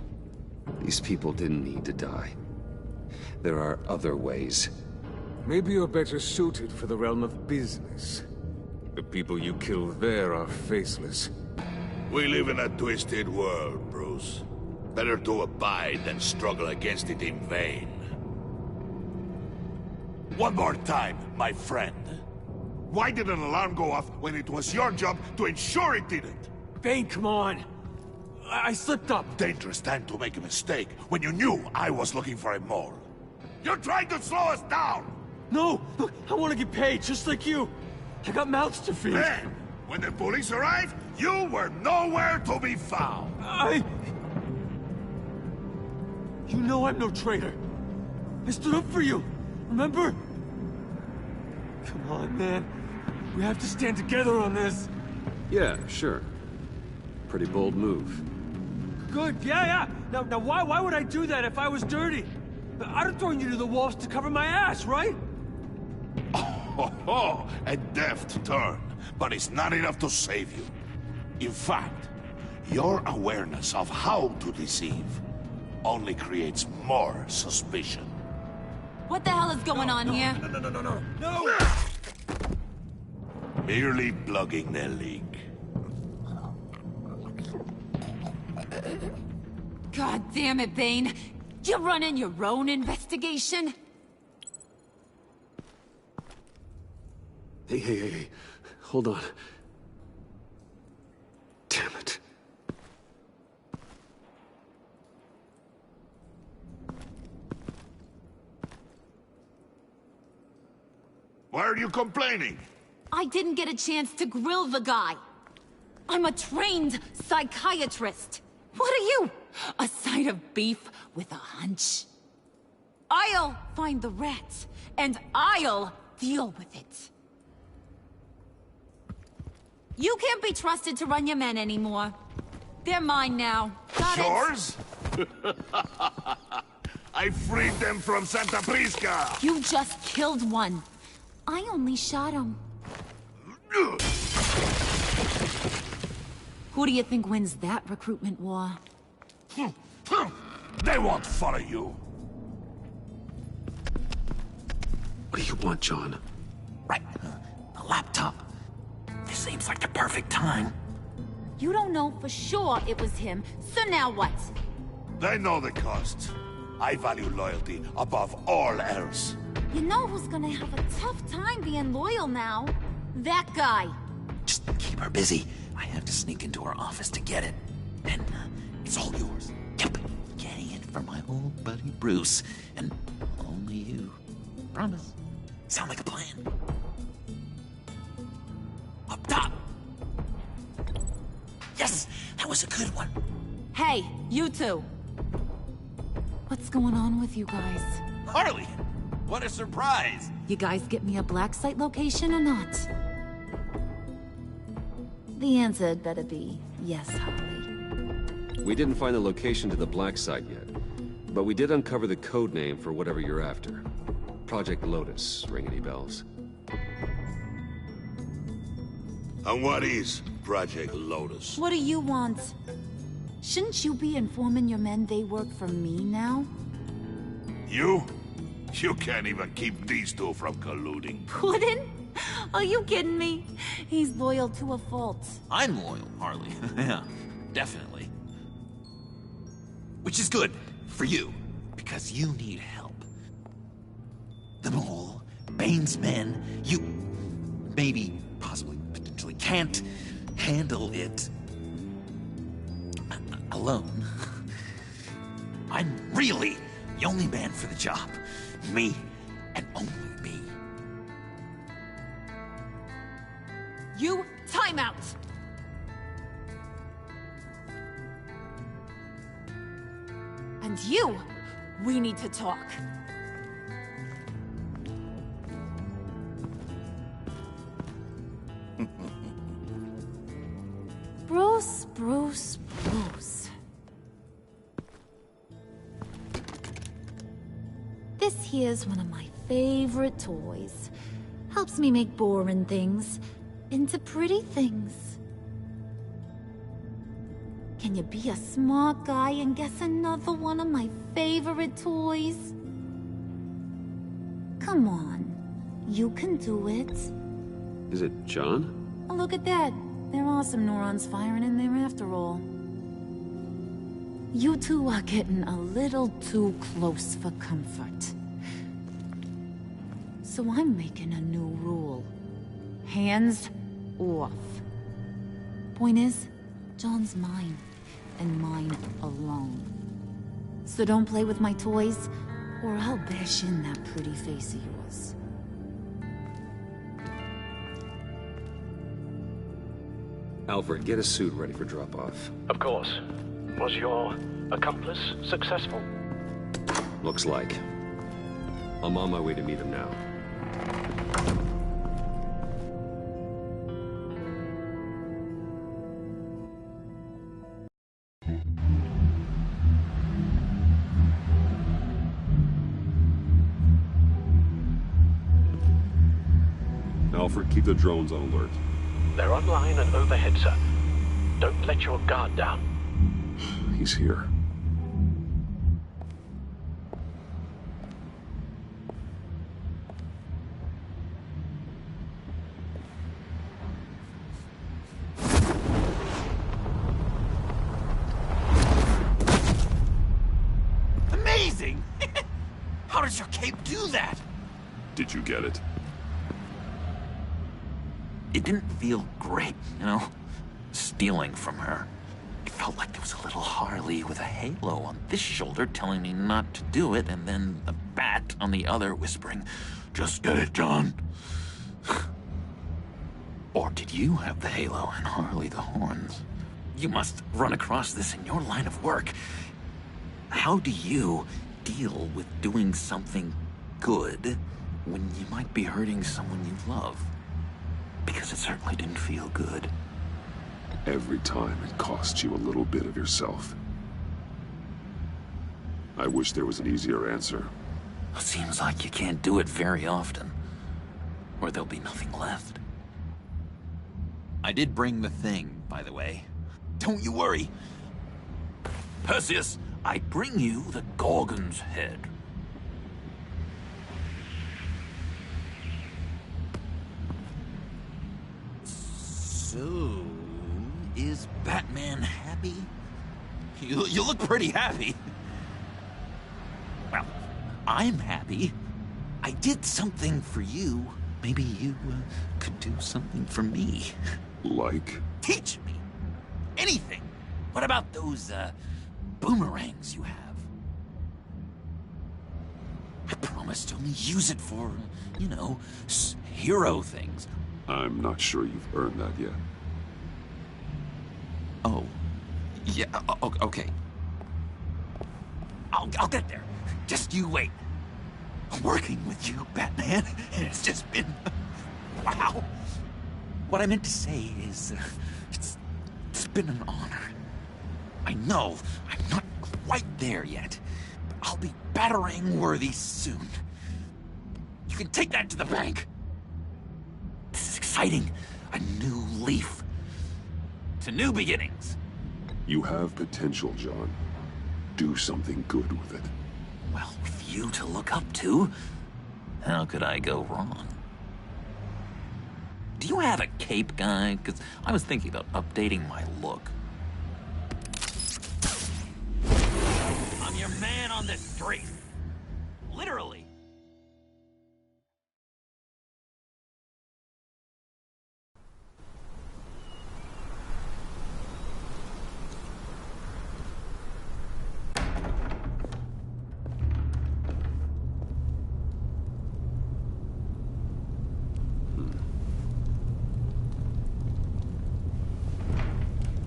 These people didn't need to die. There are other ways. Maybe you're better suited for the realm of business. The people you kill there are faceless. We live in a twisted world, Bruce. Better to abide than struggle against it in vain. One more time, my friend. Why did an alarm go off when it was your job to ensure it didn't? Bane, come on! I slipped up! Dangerous time to make a mistake when you knew I was looking for a mole. You're trying to slow us down! No! Look, I want to get paid, just like you! I got mouths to feed! Then, when the police arrived, you were nowhere to be found! You know I'm no traitor! I stood up for you, remember? Come on, man. We have to stand together on this. Yeah, sure. Pretty bold move. Good, yeah. Now why would I do that if I was dirty? I'd have thrown you to the wolves to cover my ass, right? Oh, a deft turn, but it's not enough to save you. In fact, your awareness of how to deceive only creates more suspicion. What the hell is going on here? No! Merely plugging the leak. God damn it, Bane. You're running your own investigation? Hey. Hold on. Damn it. Why are you complaining? I didn't get a chance to grill the guy. I'm a trained psychiatrist. What are you? A side of beef with a hunch? I'll find the rat, and I'll deal with it. You can't be trusted to run your men anymore. They're mine now. Got Yours? I freed them from Santa Prisca! You just killed one. I only shot him. Who do you think wins that recruitment war? They won't follow you. What do you want, John? Right. The laptop. This seems like the perfect time. You don't know for sure it was him, so now what? They know the cost. I value loyalty above all else. You know who's gonna have a tough time being loyal now? That guy. Just keep her busy. I have to sneak into her office to get it. And it's all yours. Yep. Getting it from my old buddy Bruce. And only you. Promise. Sound like a plan? Up top! Yes! That was a good one. Hey, you two. What's going on with you guys? Harley! What a surprise! You guys get me a black site location or not? The answer had better be yes, Harley. We didn't find the location to the black site yet, but we did uncover the code name for whatever you're after. Project Lotus. Ring any bells? And what is Project Lotus? What do you want? Shouldn't you be informing your men they work for me now? You? You can't even keep these two from colluding. Puddin'? Are you kidding me? He's loyal to a fault. I'm loyal, Harley. Yeah, definitely. Which is good for you, because you need help. The Mole, Bane's men, you maybe, possibly, potentially can't handle it alone. I'm really the only man for the job. Me, and only me. You, time out! And you, we need to talk. Bruce. This here's one of my favorite toys. Helps me make boring things into pretty things. Can you be a smart guy and guess another one of my favorite toys? Come on, you can do it. Is it John? Oh, look at that. There are some neurons firing in there after all. You two are getting a little too close for comfort. So I'm making a new rule. Hands off. Point is, John's mine, and mine alone. So don't play with my toys, or I'll bash in that pretty face of yours. Alfred, get a suit ready for drop-off. Of course. Was your accomplice successful? Looks like. I'm on my way to meet him now. Alfred, keep the drones on alert. They're online and overhead, sir. Don't let your guard down. He's here. Amazing! How does your cape do that? Did you get it? It didn't feel great, you know? Stealing from her. It felt like there was a little Harley with a halo on this shoulder telling me not to do it, and then the bat on the other whispering, "Just get it, John." Or did you have the halo and Harley the horns? You must run across this in your line of work. How do you deal with doing something good when you might be hurting someone you love? Because it certainly didn't feel good. Every time it costs you a little bit of yourself. I wish there was an easier answer. It seems like you can't do it very often, or there'll be nothing left. I did bring the thing, by the way. Don't you worry. Perseus, I bring you the Gorgon's head. So, is Batman happy? You look pretty happy. Well, I'm happy. I did something for you. Maybe you could do something for me. Like? Teach me. Anything. What about those, boomerangs you have? I promise to only use it for, you know, hero things. I'm not sure you've earned that yet. Oh. Yeah, okay. I'll get there. Just you wait. Working with you, Batman, it's just been... wow. What I meant to say is, it's been an honor. I know I'm not quite there yet, but I'll be Batarang-worthy soon. You can take that to the bank. This is exciting. A new leaf. To new beginnings. You have potential, John. Do something good with it. Well, with you to look up to, how could I go wrong? Do you have a cape, guy? Because I was thinking about updating my look. I'm your man on the street. Literally.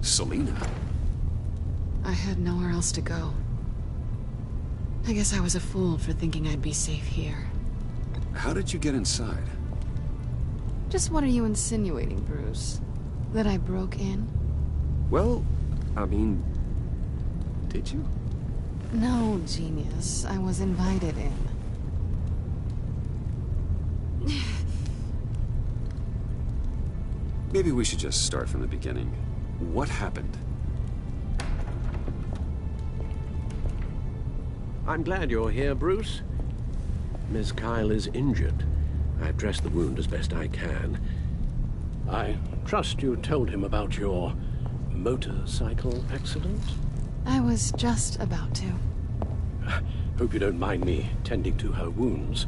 Selina? I had nowhere else to go. I guess I was a fool for thinking I'd be safe here. How did you get inside? Just what are you insinuating, Bruce? That I broke in? Well, I mean... did you? No, genius. I was invited in. Maybe we should just start from the beginning. What happened? I'm glad you're here, Bruce. Miss Kyle is injured. I've dressed the wound as best I can. I trust you told him about your motorcycle accident? I was just about to. Hope you don't mind me tending to her wounds.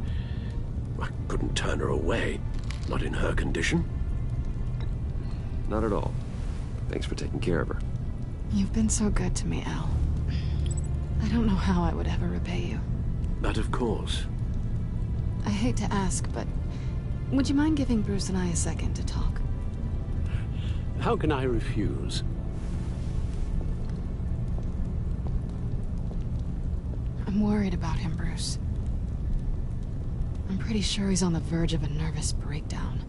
I couldn't turn her away, not in her condition. Not at all. Thanks for taking care of her. You've been so good to me, Al. I don't know how I would ever repay you. But of course. I hate to ask, but would you mind giving Bruce and I a second to talk? How can I refuse? I'm worried about him, Bruce. I'm pretty sure he's on the verge of a nervous breakdown.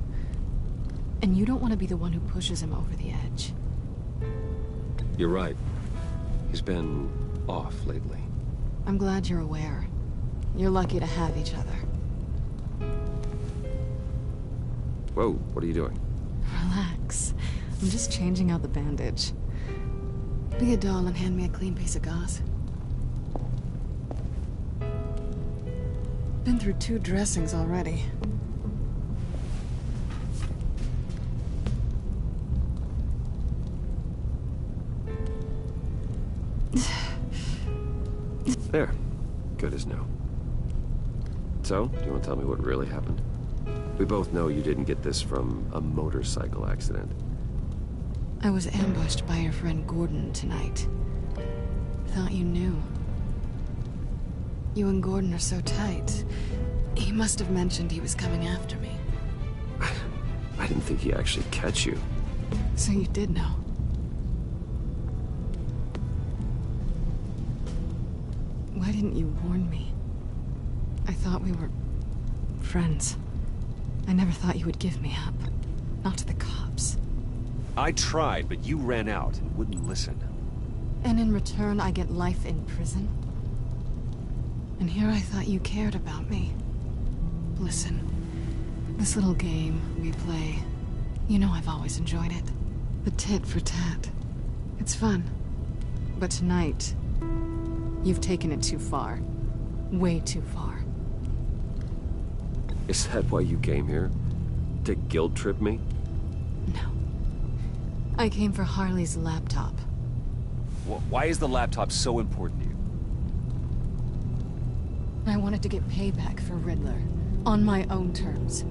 And you don't want to be the one who pushes him over the edge. You're right. He's been off lately. I'm glad you're aware. You're lucky to have each other. Whoa, what are you doing? Relax. I'm just changing out the bandage. Be a doll and hand me a clean piece of gauze. Been through 2 dressings already. There. Good as new. So, do you want to tell me what really happened? We both know you didn't get this from a motorcycle accident. I was ambushed by your friend Gordon tonight. Thought you knew. You and Gordon are so tight. He must have mentioned he was coming after me. I didn't think he'd actually catch you. So you did know. Why didn't you warn me? I thought we were friends. I never thought you would give me up. Not to the cops. I tried, but you ran out and wouldn't listen. And in return, I get life in prison? And here I thought you cared about me. Listen, this little game we play, you know I've always enjoyed it. The tit for tat. It's fun. But tonight, you've taken it too far. Way too far. Is that why you came here? To guilt trip me? No. I came for Harley's laptop. Why is the laptop so important to you? I wanted to get payback for Riddler, on my own terms.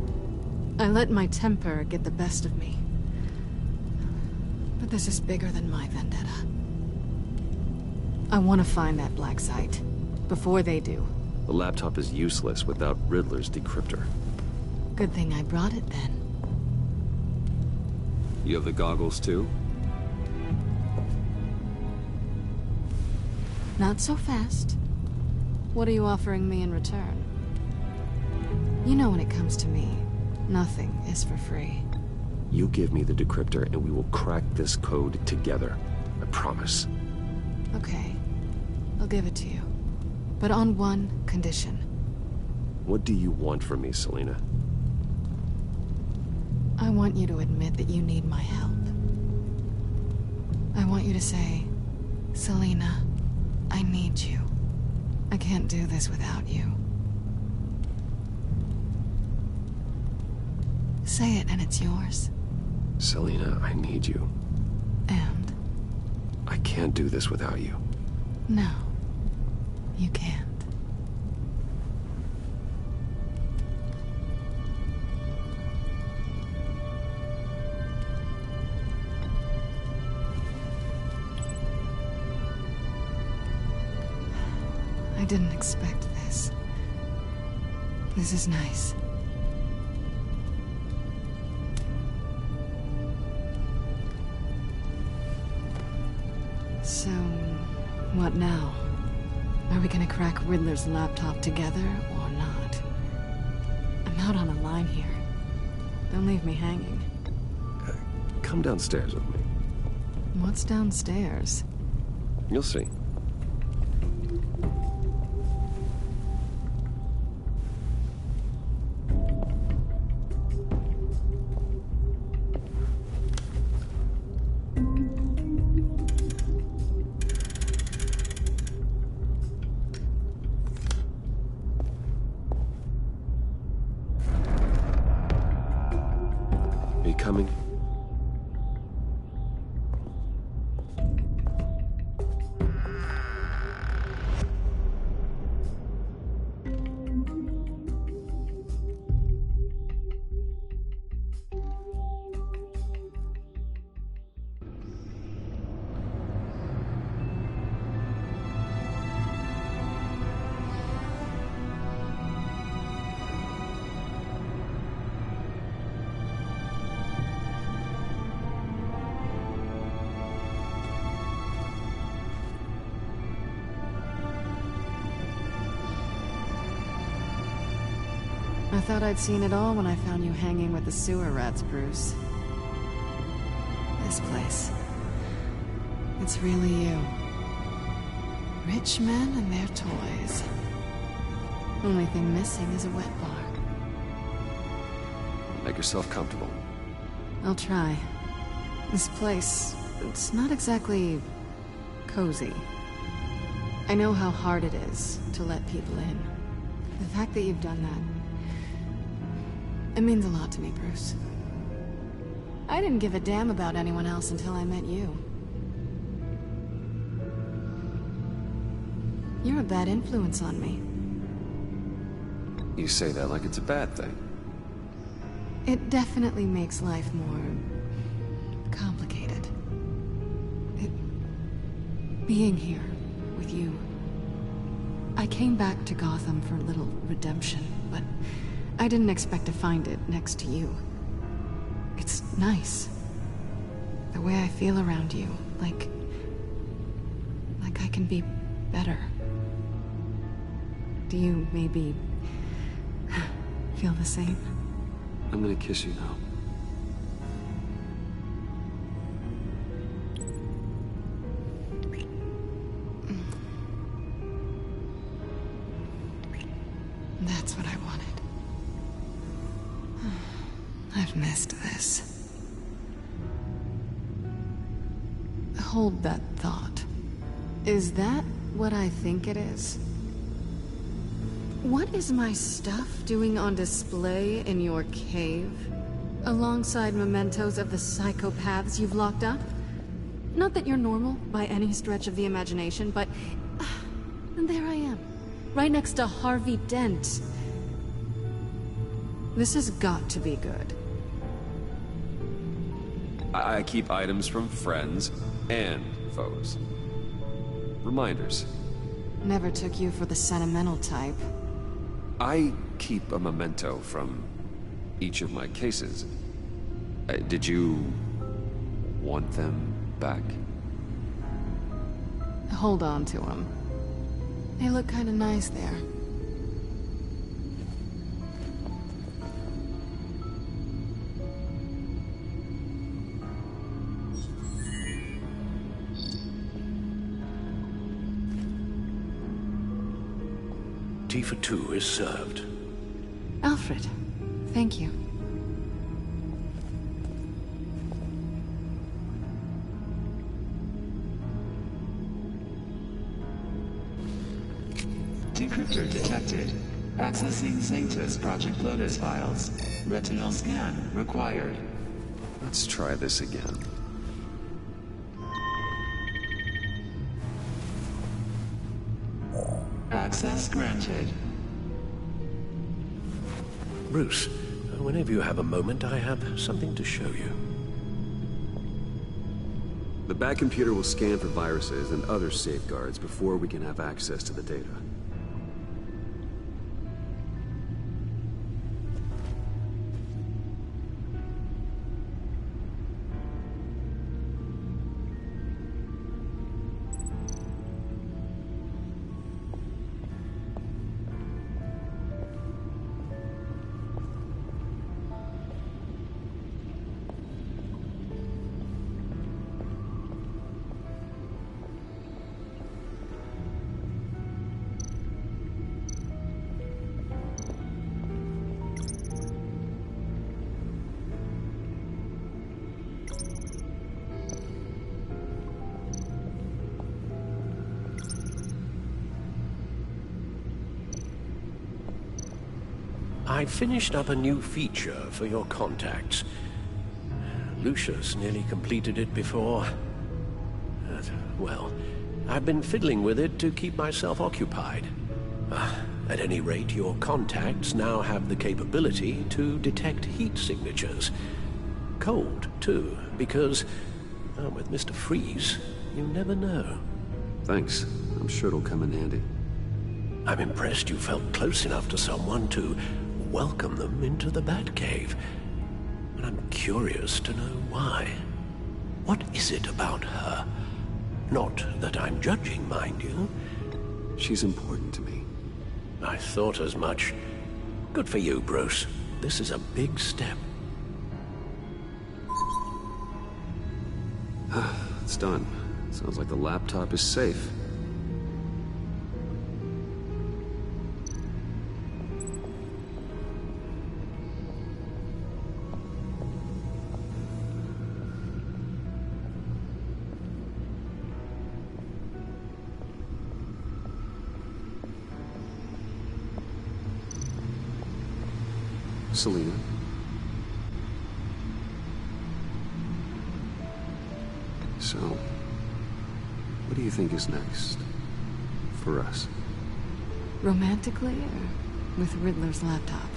I let my temper get the best of me. But this is bigger than my vendetta. I want to find that black site, before they do. The laptop is useless without Riddler's decryptor. Good thing I brought it then. You have the goggles too? Not so fast. What are you offering me in return? You know when it comes to me, nothing is for free. You give me the decryptor and we will crack this code together. I promise. Okay. I'll give it to you. But on one condition. What do you want from me, Selina? I want you to admit that you need my help. I want you to say, Selina, I need you. I can't do this without you. Say it and it's yours. Selina, I need you. And? I can't do this without you. No, you can't. I didn't expect this. This is nice. So, what now? Are we gonna crack Riddler's laptop together, or not? I'm out on a line here. Don't leave me hanging. Come downstairs with me. What's downstairs? You'll see. I thought I'd seen it all when I found you hanging with the sewer rats, Bruce. This place. It's really you. Rich men and their toys. Only thing missing is a wet bar. Make yourself comfortable. I'll try. This place, it's not exactly cozy. I know how hard it is to let people in. The fact that you've done that, it means a lot to me, Bruce. I didn't give a damn about anyone else until I met you. You're a bad influence on me. You say that like it's a bad thing. It definitely makes life more complicated. Being here with you. I came back to Gotham for a little redemption, but I didn't expect to find it next to you. It's nice. The way I feel around you, like I can be better. Do you maybe feel the same? I'm gonna kiss you now. That's what I wanted. I've missed this. Hold that thought. Is that what I think it is? What is my stuff doing on display in your cave? Alongside mementos of the psychopaths you've locked up? Not that you're normal by any stretch of the imagination, but... and there I am. Right next to Harvey Dent. This has got to be good. I keep items from friends and foes. Reminders. Never took you for the sentimental type. I keep a memento from each of my cases. Did you want them back? Hold on to them. They look kind of nice there. Tea for two is served. Alfred, thank you. Decryptor detected. Accessing Sanctus Project Lotus files. Retinal scan required. Let's try this again. Access granted. Bruce, whenever you have a moment, I have something to show you. The Bat computer will scan for viruses and other safeguards before we can have access to the data. I finished up a new feature for your contacts. Lucius nearly completed it before. Well, I've been fiddling with it to keep myself occupied. At any rate, your contacts now have the capability to detect heat signatures. Cold, too, because, with Mr. Freeze, you never know. Thanks. I'm sure it'll come in handy. I'm impressed you felt close enough to someone to welcome them into the Batcave. And I'm curious to know why. What is it about her? Not that I'm judging, mind you. She's important to me. I thought as much. Good for you, Bruce. This is a big step. It's done. Sounds like the laptop is safe. Selina. So, what do you think is next? For us? Romantically, or with Riddler's laptop?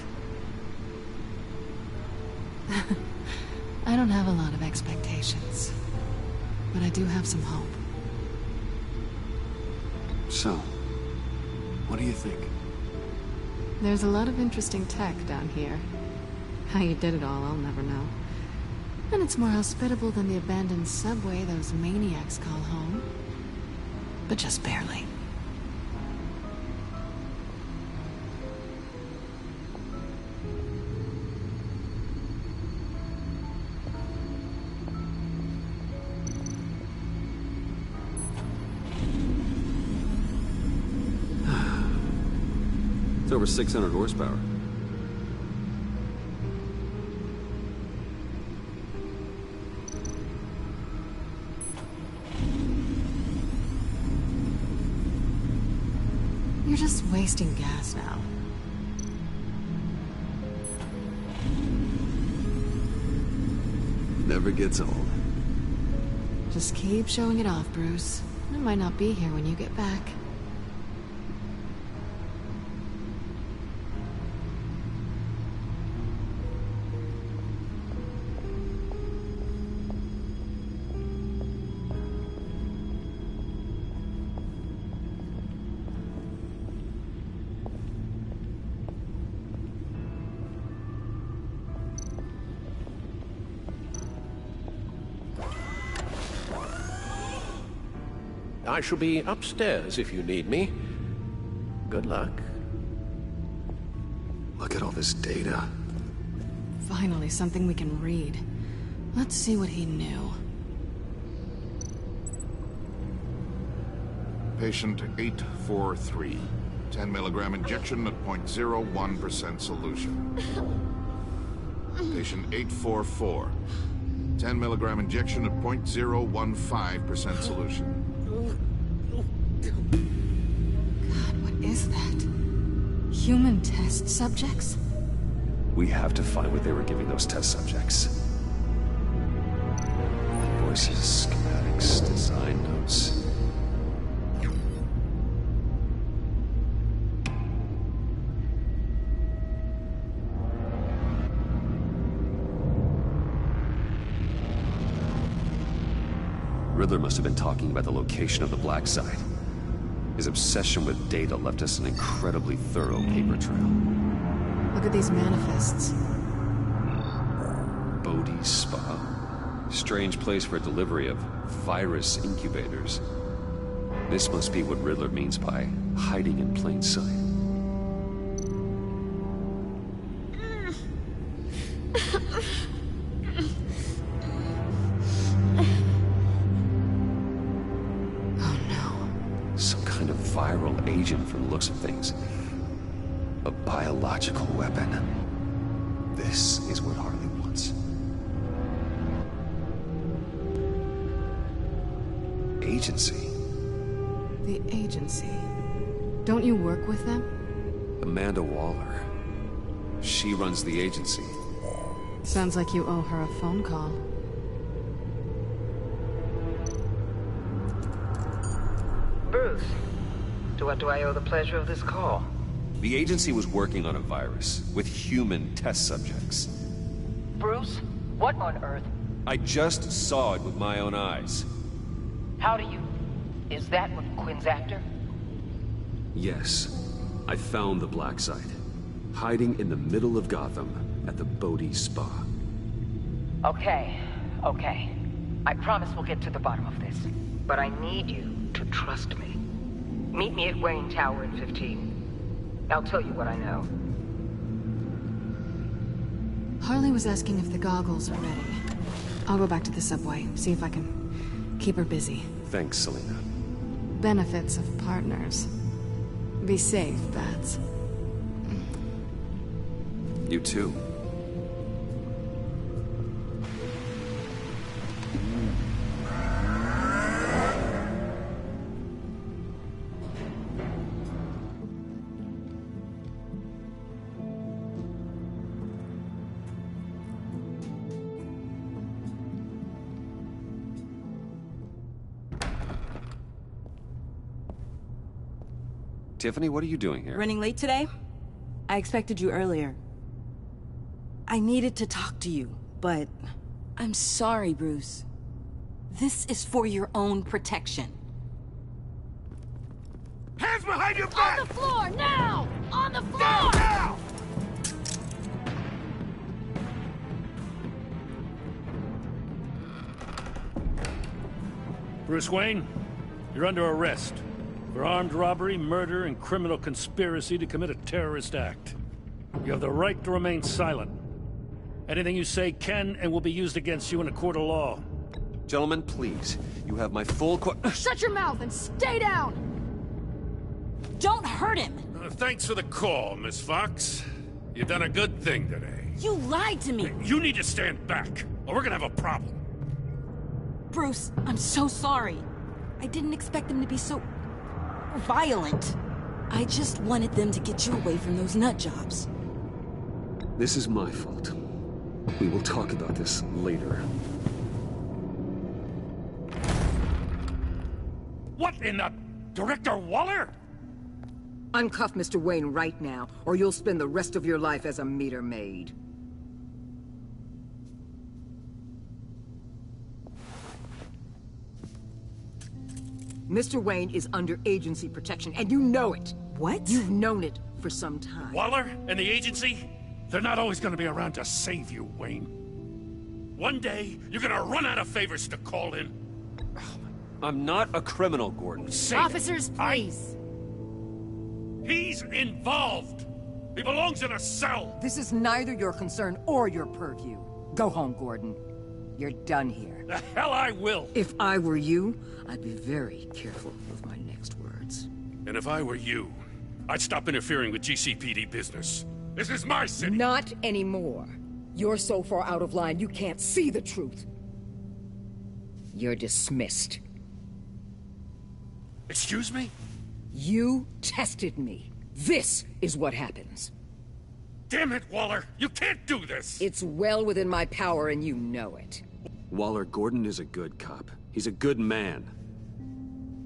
I don't have a lot of expectations, but I do have some hope. So, what do you think? There's a lot of interesting tech down here. How you did it all, I'll never know. And it's more hospitable than the abandoned subway those maniacs call home. But just barely. It's over 600 horsepower. You're just wasting gas now. Never gets old. Just keep showing it off, Bruce. I might not be here when you get back. I shall be upstairs if you need me. Good luck. Look at all this data. Finally, something we can read. Let's see what he knew. Patient 843. 10 milligram injection at 0.01% solution. Patient 844. 10 milligram injection at 0.015% solution. God, what is that? Human test subjects? We have to find what they were giving those test subjects. Voices, schematics, design notes. Riddler must have been talking about the location of the Black Site. His obsession with data left us an incredibly thorough paper trail. Look at these manifests. Bodhi Spa. Strange place for delivery of virus incubators. This must be what Riddler means by hiding in plain sight. Agent from the looks of things. A biological weapon. This is what Harley wants. Agency. The agency. Don't you work with them? Amanda Waller. She runs the agency. Sounds like you owe her a phone call. Bruce. To what do I owe the pleasure of this call? The agency was working on a virus with human test subjects. Bruce, what on earth? I just saw it with my own eyes. How do you... Is that what Quinn's after? Yes. I found the Black Site. Hiding in the middle of Gotham at the Bodhi Spa. Okay. I promise we'll get to the bottom of this. But I need you to trust me. Meet me at Wayne Tower in 15. I'll tell you what I know. Harley was asking if the goggles are ready. I'll go back to the subway, see if I can keep her busy. Thanks, Selina. Benefits of partners. Be safe, Bats. You too. Tiffany, what are you doing here? Running late today? I expected you earlier. I needed to talk to you, but... I'm sorry, Bruce. This is for your own protection. Hands behind your back! On the floor, now! On the floor! Now! Bruce Wayne, you're under arrest for armed robbery, murder, and criminal conspiracy to commit a terrorist act. You have the right to remain silent. Anything you say can and will be used against you in a court of law. Gentlemen, please. You have my full Shut your mouth and stay down! Don't hurt him! Thanks for the call, Miss Fox. You've done a good thing today. You lied to me! You need to stand back, or we're gonna have a problem. Bruce, I'm so sorry. I didn't expect them to be so... violent. I just wanted them to get you away from those nut jobs. This is my fault. We will talk about this later. What in the... Director Waller? Uncuff Mr. Wayne right now, or you'll spend the rest of your life as a meter maid. Mr. Wayne is under agency protection, and you know it. What? You've known it for some time. Waller and the agency? They're not always gonna be around to save you, Wayne. One day, you're gonna run out of favors to call in. I'm not a criminal, Gordon. Officers, please. He's involved. He belongs in a cell. This is neither your concern or your purview. Go home, Gordon. You're done here. The hell I will. If I were you, I'd be very careful with my next words. And if I were you, I'd stop interfering with GCPD business. This is my city. Not anymore. You're so far out of line, you can't see the truth. You're dismissed. Excuse me? You tested me. This is what happens. Damn it, Waller! You can't do this! It's well within my power and you know it. Waller, Gordon is a good cop. He's a good man.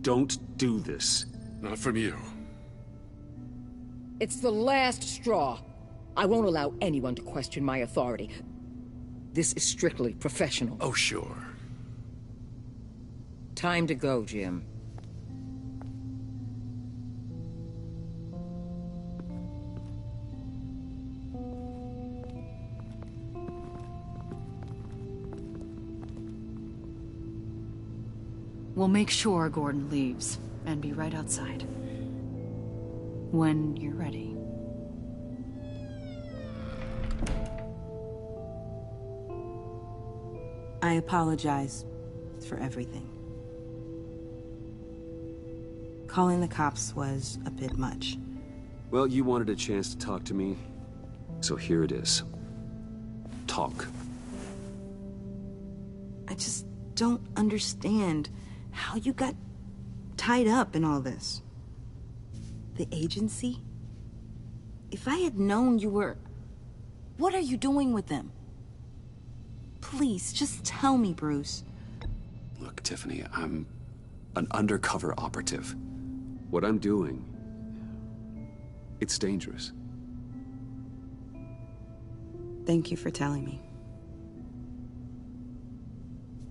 Don't do this. Not from you. It's the last straw. I won't allow anyone to question my authority. This is strictly professional. Oh, sure. Time to go, Jim. We'll make sure Gordon leaves, and be right outside. When you're ready. I apologize for everything. Calling the cops was a bit much. Well, you wanted a chance to talk to me, so here it is. Talk. I just don't understand how you got tied up in all this. The agency? If I had known you were... What are you doing with them? Please, just tell me, Bruce. Look, Tiffany, I'm an undercover operative. What I'm doing... it's dangerous. Thank you for telling me.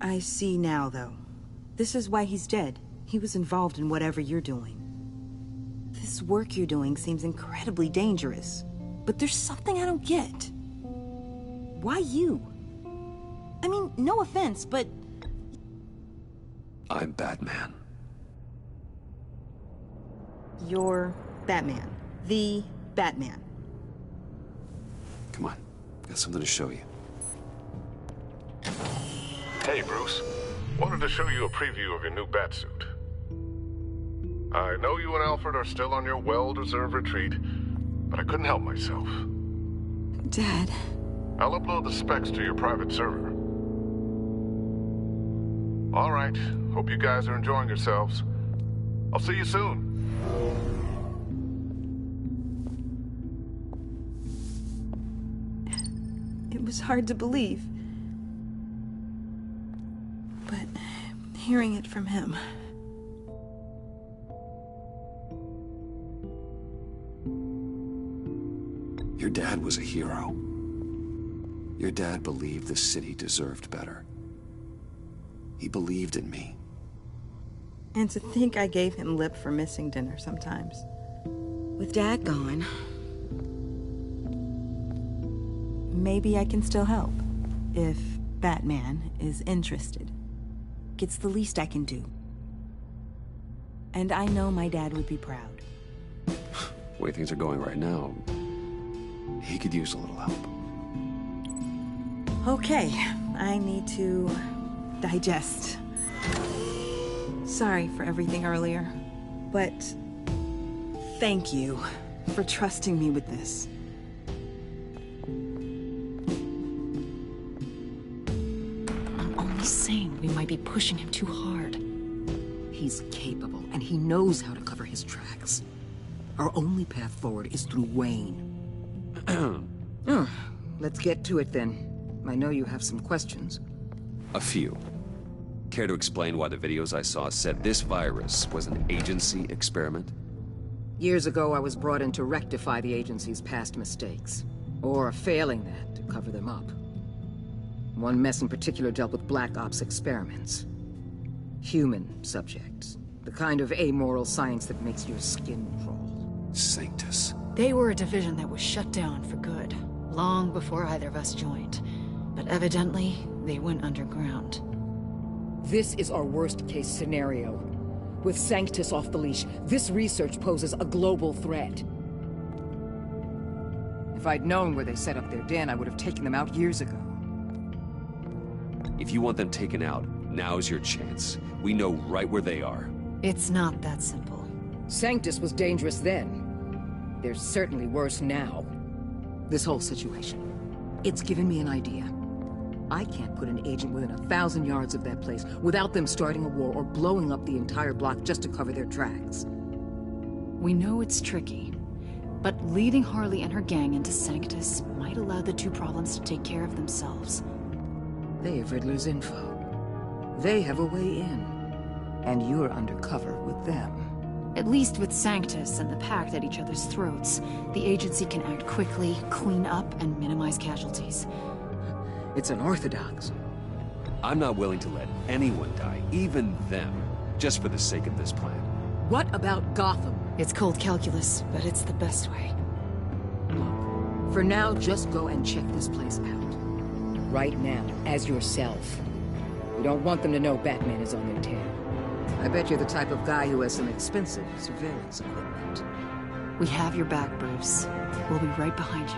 I see now, though. This is why he's dead. He was involved in whatever you're doing. This work you're doing seems incredibly dangerous. But there's something I don't get. Why you? I mean, no offense, but... I'm Batman. You're Batman. The Batman. Come on, got something to show you. Hey, Bruce. Wanted to show you a preview of your new batsuit. I know you and Alfred are still on your well-deserved retreat, but I couldn't help myself. Dad. I'll upload the specs to your private server. All right. Hope you guys are enjoying yourselves. I'll see you soon. It was hard to believe. But hearing it from him... Your dad was a hero. Your dad believed the city deserved better. He believed in me. And to think I gave him lip for missing dinner sometimes. With Dad gone, maybe I can still help. If Batman is interested. It's the least I can do. And I know my dad would be proud. The way things are going right now, he could use a little help. Okay, I need to digest. Sorry for everything earlier, but thank you for trusting me with this. I'm only saying we might be pushing him too hard. He's capable, and he knows how to cover his tracks. Our only path forward is through Wayne. Let's get to it then. I know you have some questions. A few. Care to explain why the videos I saw said this virus was an agency experiment? Years ago, I was brought in to rectify the agency's past mistakes. Or, failing that, to cover them up. One mess in particular dealt with Black Ops experiments. Human subjects. The kind of amoral science that makes your skin crawl. Sanctus. They were a division that was shut down for good, long before either of us joined. But evidently, they went underground. This is our worst-case scenario. With Sanctus off the leash, this research poses a global threat. If I'd known where they set up their den, I would have taken them out years ago. If you want them taken out, now's your chance. We know right where they are. It's not that simple. Sanctus was dangerous then. They're certainly worse now. This whole situation, it's given me an idea. I can't put an agent within 1,000 yards of that place without them starting a war or blowing up the entire block just to cover their tracks. We know it's tricky, but leading Harley and her gang into Sanctus might allow the two problems to take care of themselves. They have Riddler's info. They have a way in. And you're undercover with them. At least with Sanctus and the Pact at each other's throats, the agency can act quickly, clean up, and minimize casualties. It's unorthodox. I'm not willing to let anyone die, even them, just for the sake of this plan. What about Gotham? It's cold calculus, but it's the best way. Look, for now, just go and check this place out. Right now, as yourself. We don't want them to know Batman is on their tail. I bet you're the type of guy who has some expensive surveillance equipment. We have your back, Bruce. We'll be right behind you.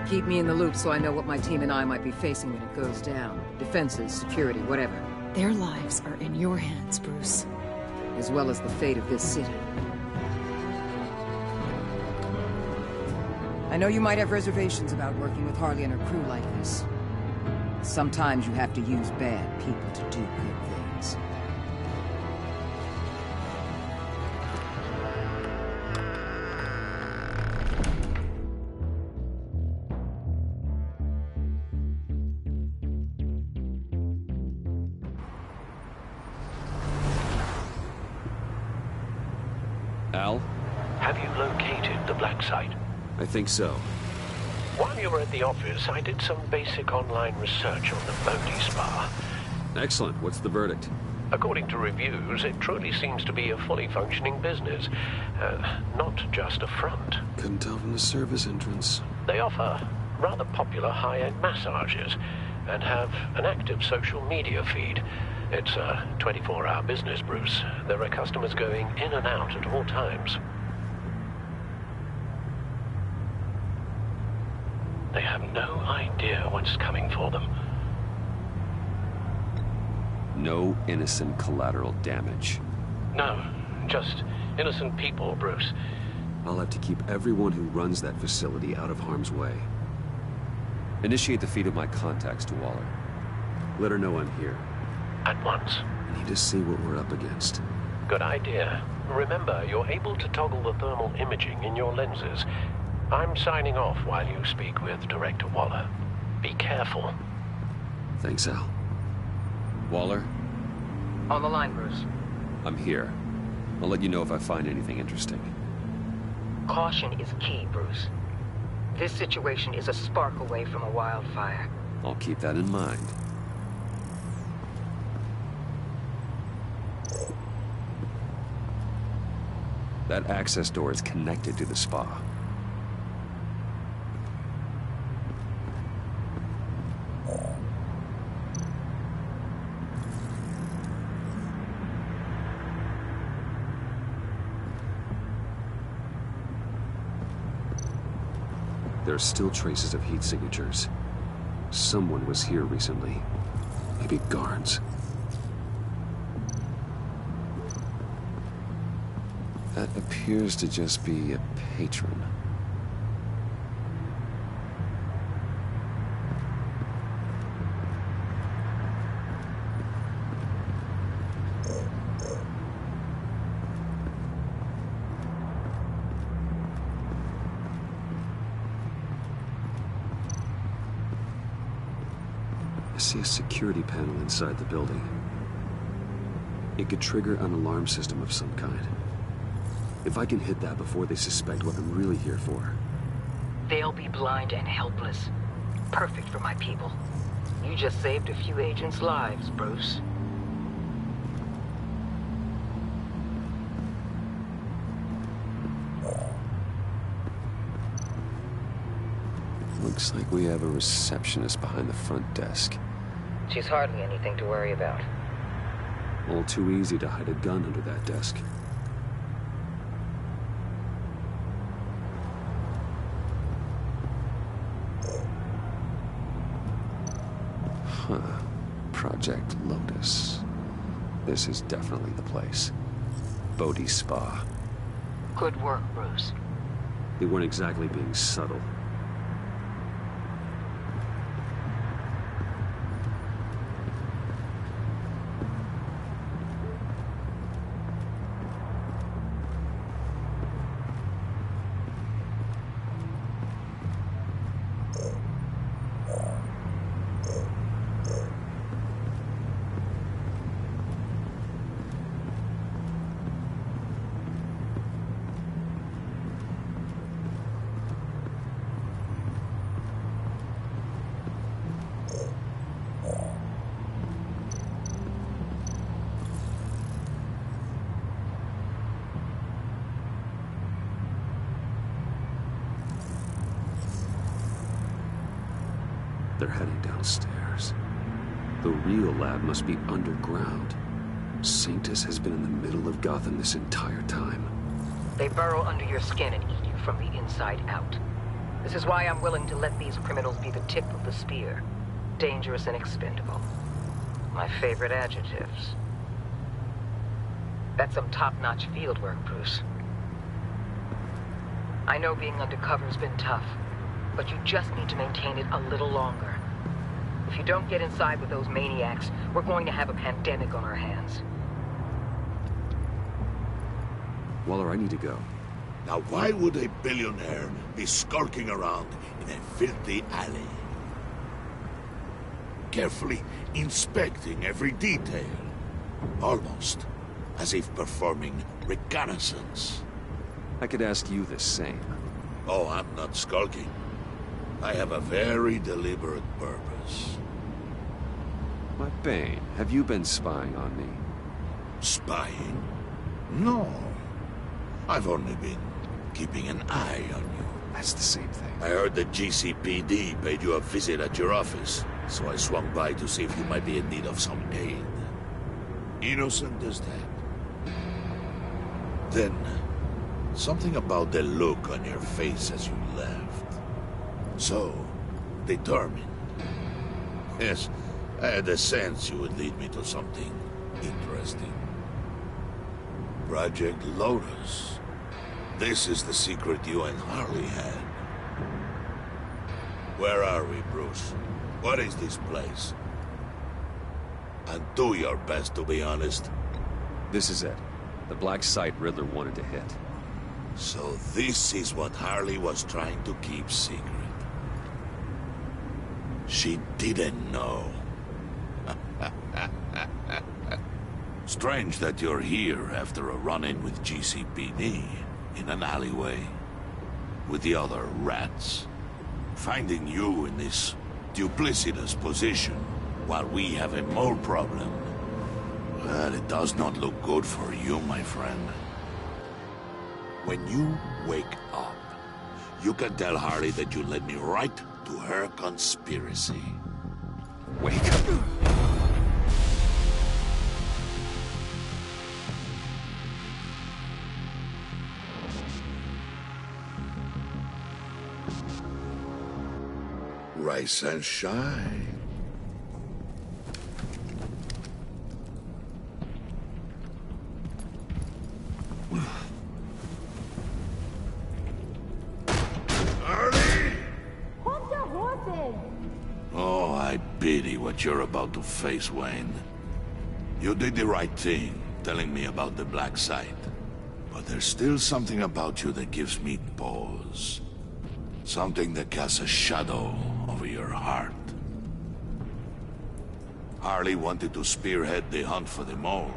Keep me in the loop so I know what my team and I might be facing when it goes down. Defenses, security, whatever. Their lives are in your hands, Bruce. As well as the fate of this city. I know you might have reservations about working with Harley and her crew like this. Sometimes you have to use bad people to do good things. Al? Have you located the black site? I think so. While you were at the office, I did some basic online research on the Bodhi Spa. Excellent. What's the verdict? According to reviews, it truly seems to be a fully functioning business. Not just a front. Couldn't tell from the service entrance. They offer rather popular high-end massages and have an active social media feed. It's a 24-hour business, Bruce. There are customers going in and out at all times. They have no idea what's coming for them. No innocent collateral damage. No, just innocent people, Bruce. I'll have to keep everyone who runs that facility out of harm's way. Initiate the feed of my contacts to Waller. Let her know I'm here. At once. I need to see what we're up against. Good idea. Remember, you're able to toggle the thermal imaging in your lenses. I'm signing off while you speak with Director Waller. Be careful. Thanks, Al. Waller? On the line, Bruce. I'm here. I'll let you know if I find anything interesting. Caution is key, Bruce. This situation is a spark away from a wildfire. I'll keep that in mind. That access door is connected to the spa. There are still traces of heat signatures. Someone was here recently. Maybe guards. That appears to just be a patron. I see a security panel inside the building. It could trigger an alarm system of some kind. If I can hit that before they suspect what I'm really here for. They'll be blind and helpless. Perfect for my people. You just saved a few agents' lives, Bruce. Looks like we have a receptionist behind the front desk. She's hardly anything to worry about. All too easy to hide a gun under that desk. Huh. Project Lotus. This is definitely the place. Bodhi Spa. Good work, Bruce. They weren't exactly being subtle. They're heading downstairs. The real lab must be underground. Sanctus has been in the middle of Gotham this entire time. They burrow under your skin and eat you from the inside out. This is why I'm willing to let these criminals be the tip of the spear. Dangerous and expendable. My favorite adjectives. That's some top-notch field work, Bruce. I know being undercover's been tough, but you just need to maintain it a little longer. If you don't get inside with those maniacs, we're going to have a pandemic on our hands. Waller, I need to go. Now why would a billionaire be skulking around in a filthy alley? Carefully inspecting every detail. Almost as if performing reconnaissance. I could ask you the same. Oh, I'm not skulking. I have a very deliberate purpose. Why, Bane, have you been spying on me? Spying? No. I've only been keeping an eye on you. That's the same thing. I heard the GCPD paid you a visit at your office, so I swung by to see if you might be in need of some aid. Innocent as that. Then, something about the look on your face as you left. So, Determined. Yes, I had a sense you would lead me to something interesting. Project Lotus. This is the secret you and Harley had. Where are we, Bruce? What is this place? And do your best to be honest. This is it. The black site Riddler wanted to hit. So this is what Harley was trying to keep secret. She didn't know. Strange that you're here after a run-in with GCPD in an alleyway with the other rats. Finding you in this duplicitous position while we have a mole problem. Well, it does not look good for you, my friend. When you wake up, you can tell Harley that you led me right to her conspiracy. Wake up. Rise and shine. Oh, I pity what you're about to face, Wayne. You did the right thing, telling me about the black site. But there's still something about you that gives me pause. Something that casts a shadow over your heart. Harley wanted to spearhead the hunt for the mole.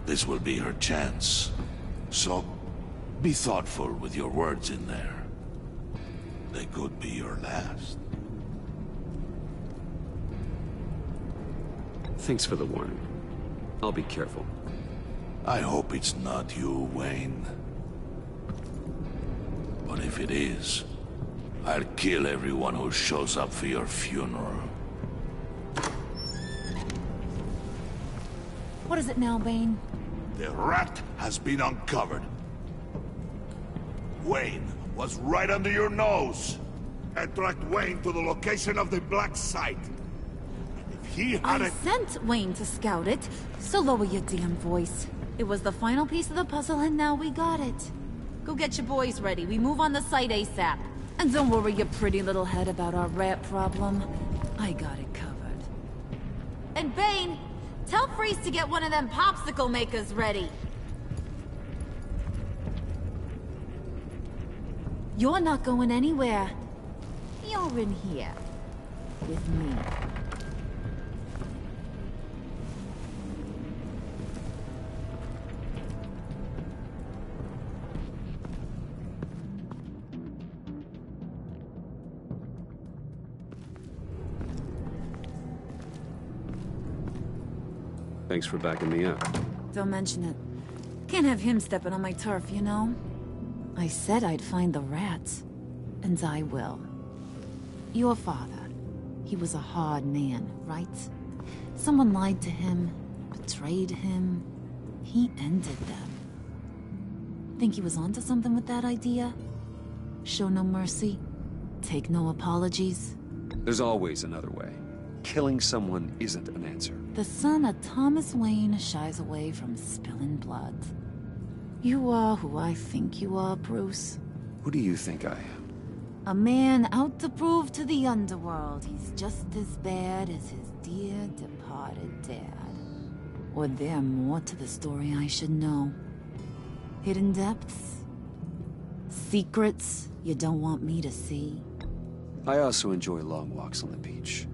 This will be her chance. So, be thoughtful with your words in there. They could be your last. Thanks for the warning. I'll be careful. I hope it's not you, Wayne. But if it is, I'll kill everyone who shows up for your funeral. What is it now, Bane? The rat has been uncovered. Wayne was right under your nose. And tracked Wayne to the location of the black site. And if he had I sent Wayne to scout it, so lower your damn voice. It was the final piece of the puzzle, and now we got it. Go get your boys ready. We move on the site ASAP. And don't worry your pretty little head about our rat problem. I got it covered. And Bane, tell Freeze to get one of them popsicle makers ready. You're not going anywhere. You're in here. With me. Thanks for backing me up. Don't mention it. Can't have him stepping on my turf, you know? I said I'd find the rats. And I will. Your father. He was a hard man, right? Someone lied to him, betrayed him. He ended them. Think he was onto something with that idea? Show no mercy? Take no apologies? There's always another way. Killing someone isn't an answer. The son of Thomas Wayne shies away from spilling blood. You are who I think you are, Bruce. Who do you think I am? A man out to prove to the underworld he's just as bad as his dear departed dad. Or there more to the story I should know. Hidden depths? Secrets you don't want me to see? I also enjoy long walks on the beach.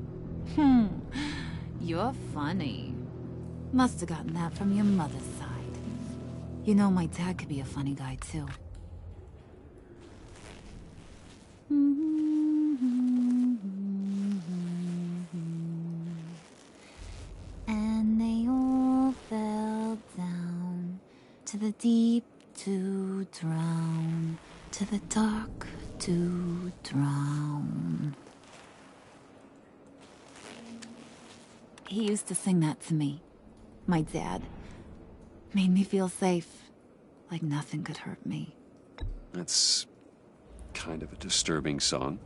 You're funny. Must have gotten that from your mother's side. You know, my dad could be a funny guy, too. And they all fell down to the deep to drown, to the dark to drown. He used to sing that to me. My dad. Made me feel safe. Like nothing could hurt me. That's kind of a disturbing song.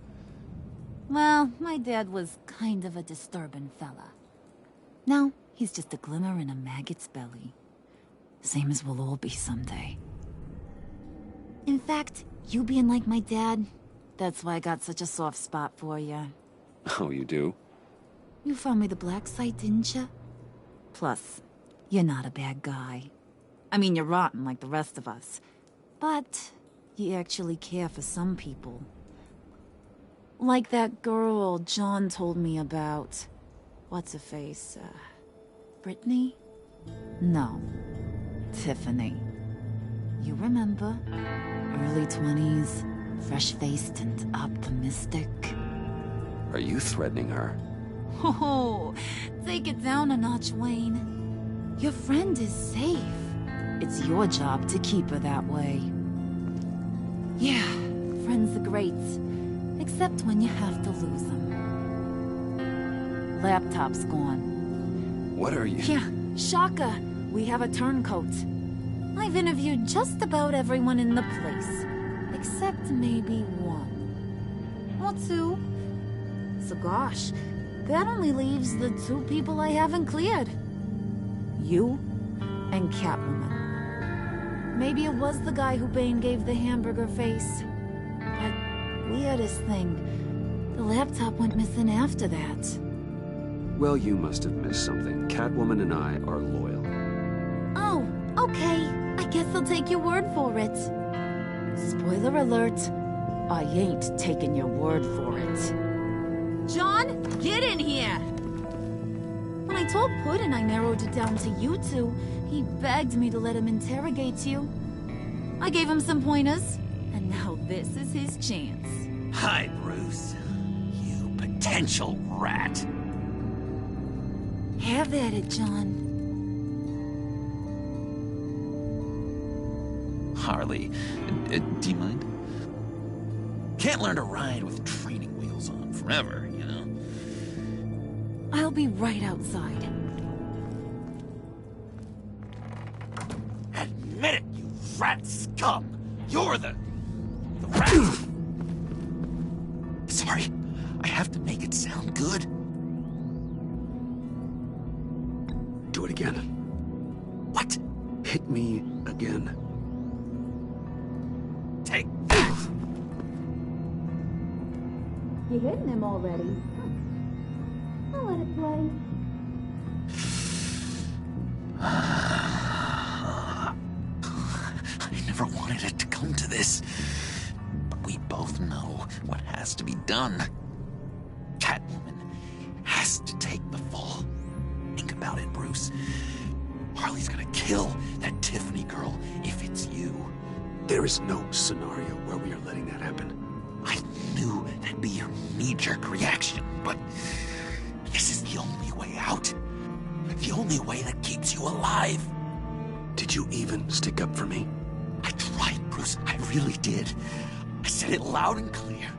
Well, my dad was kind of a disturbing fella. Now, he's just a glimmer in a maggot's belly. Same as we'll all be someday. In fact, you being like my dad, that's why I got such a soft spot for you. Oh, you do? You found me the black site, didn't you? Plus, you're not a bad guy. I mean, you're rotten like the rest of us. But you actually care for some people. Like that girl John told me about. What's her face? Brittany? No. Tiffany. You remember? Early 20s, fresh-faced and optimistic. Are you threatening her? Oh, take it down a notch, Wayne. Your friend is safe. It's your job to keep her that way. Yeah, friends are great. Except when you have to lose them. Laptop's gone. What are you... Yeah, shocker. We have a turncoat. I've interviewed just about everyone in the place. Except maybe one. Or two. So gosh, that only leaves the two people I haven't cleared. You and Catwoman. Maybe it was the guy who Bane gave the hamburger face. But weirdest thing, the laptop went missing after that. Well, you must have missed something. Catwoman and I are loyal. Oh, okay. I guess I'll take your word for it. Spoiler alert, I ain't taking your word for it. John, get in here! When I told Puddin' I narrowed it down to you two, he begged me to let him interrogate you. I gave him some pointers, and now this is his chance. Hi, Bruce. You potential rat. Have at it, John. Harley, do you mind? Can't learn to ride with training wheels on forever, you know? I'll be right outside. Admit it, you rat scum! You're the rat! Sorry, I have to make it sound good. Do it again. What? Hit me again. Take that! You hitting him already? I'll let it play. I never wanted it to come to this. But we both know what has to be done. Catwoman has to take the fall. Think about it, Bruce. Harley's gonna kill that Tiffany girl if it's you. There is no scenario where we are letting that happen. I knew that'd be your knee-jerk reaction, but this is the only way out. The only way that keeps you alive. Did you even stick up for me? I tried, Bruce. I really did. I said it loud and clear.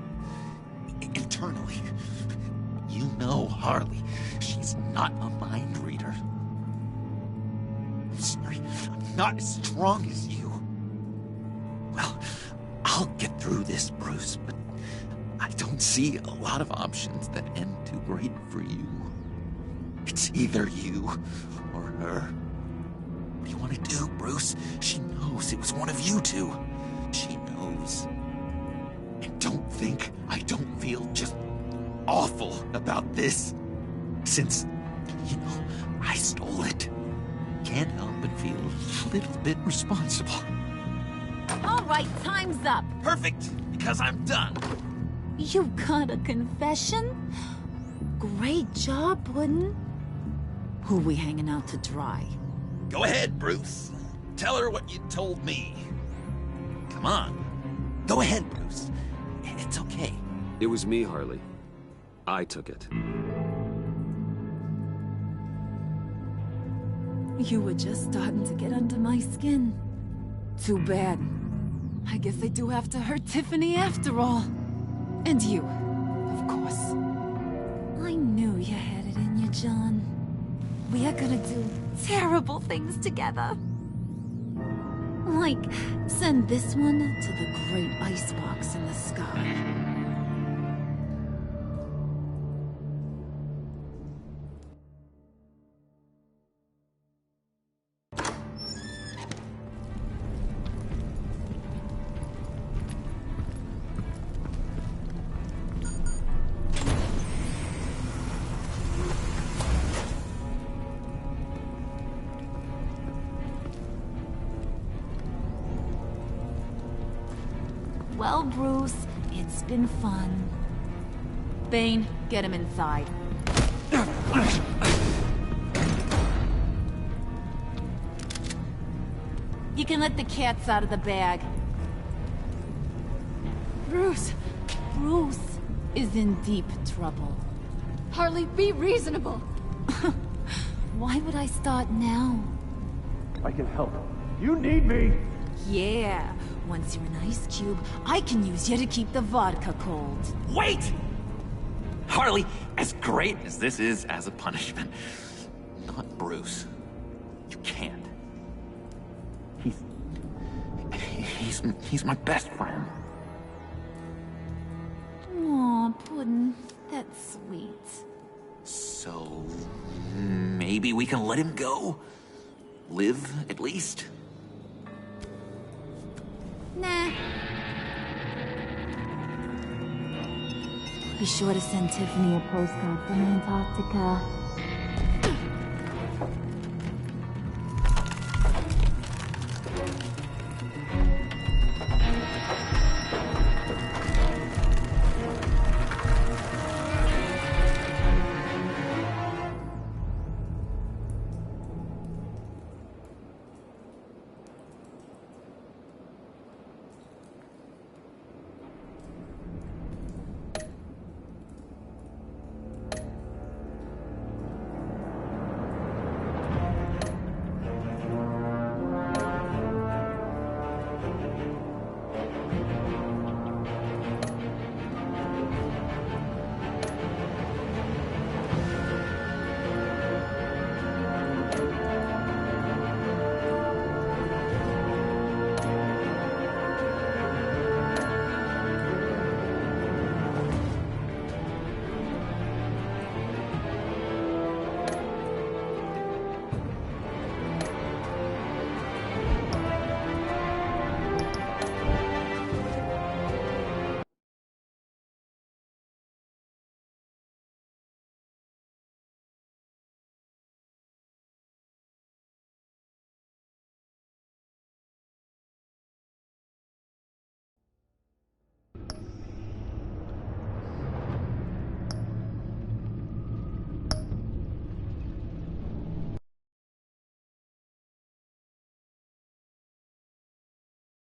Internally. You know Harley. She's not a mind reader. I'm sorry. I'm not as strong as you. Well, I'll get through this, Bruce, but I don't see a lot of options that end too great for you. It's either you or her. What do you want to do, Bruce? She knows it was one of you two. She knows. And don't think I don't feel just awful about this. Since, you know, I stole it. Can't help but feel a little bit responsible. All right, time's up. Perfect, because I'm done. You got a confession? Great job, Puddin'. Who we hanging out to dry? Go ahead, Bruce. Tell her what you told me. Come on. Go ahead, Bruce. It's okay. It was me, Harley. I took it. You were just starting to get under my skin. Too bad. I guess I do have to hurt Tiffany after all. And you, of course. I knew you had it in you, John. We are gonna do terrible things together. Like, send this one to the great icebox in the sky. Well, Bruce, it's been fun. Bane, get him inside. You can let the cats out of the bag. Bruce! Bruce is in deep trouble. Harley, be reasonable! Why would I start now? I can help. You need me! Yeah, once you're an ice cube, I can use you to keep the vodka cold. Wait! Harley, as great as this is as a punishment, not Bruce. You can't. He's my best friend. Aw, Puddin', that's sweet. So, maybe we can let him go? Live, at least? Nah. Be sure to send Tiffany a postcard from Antarctica.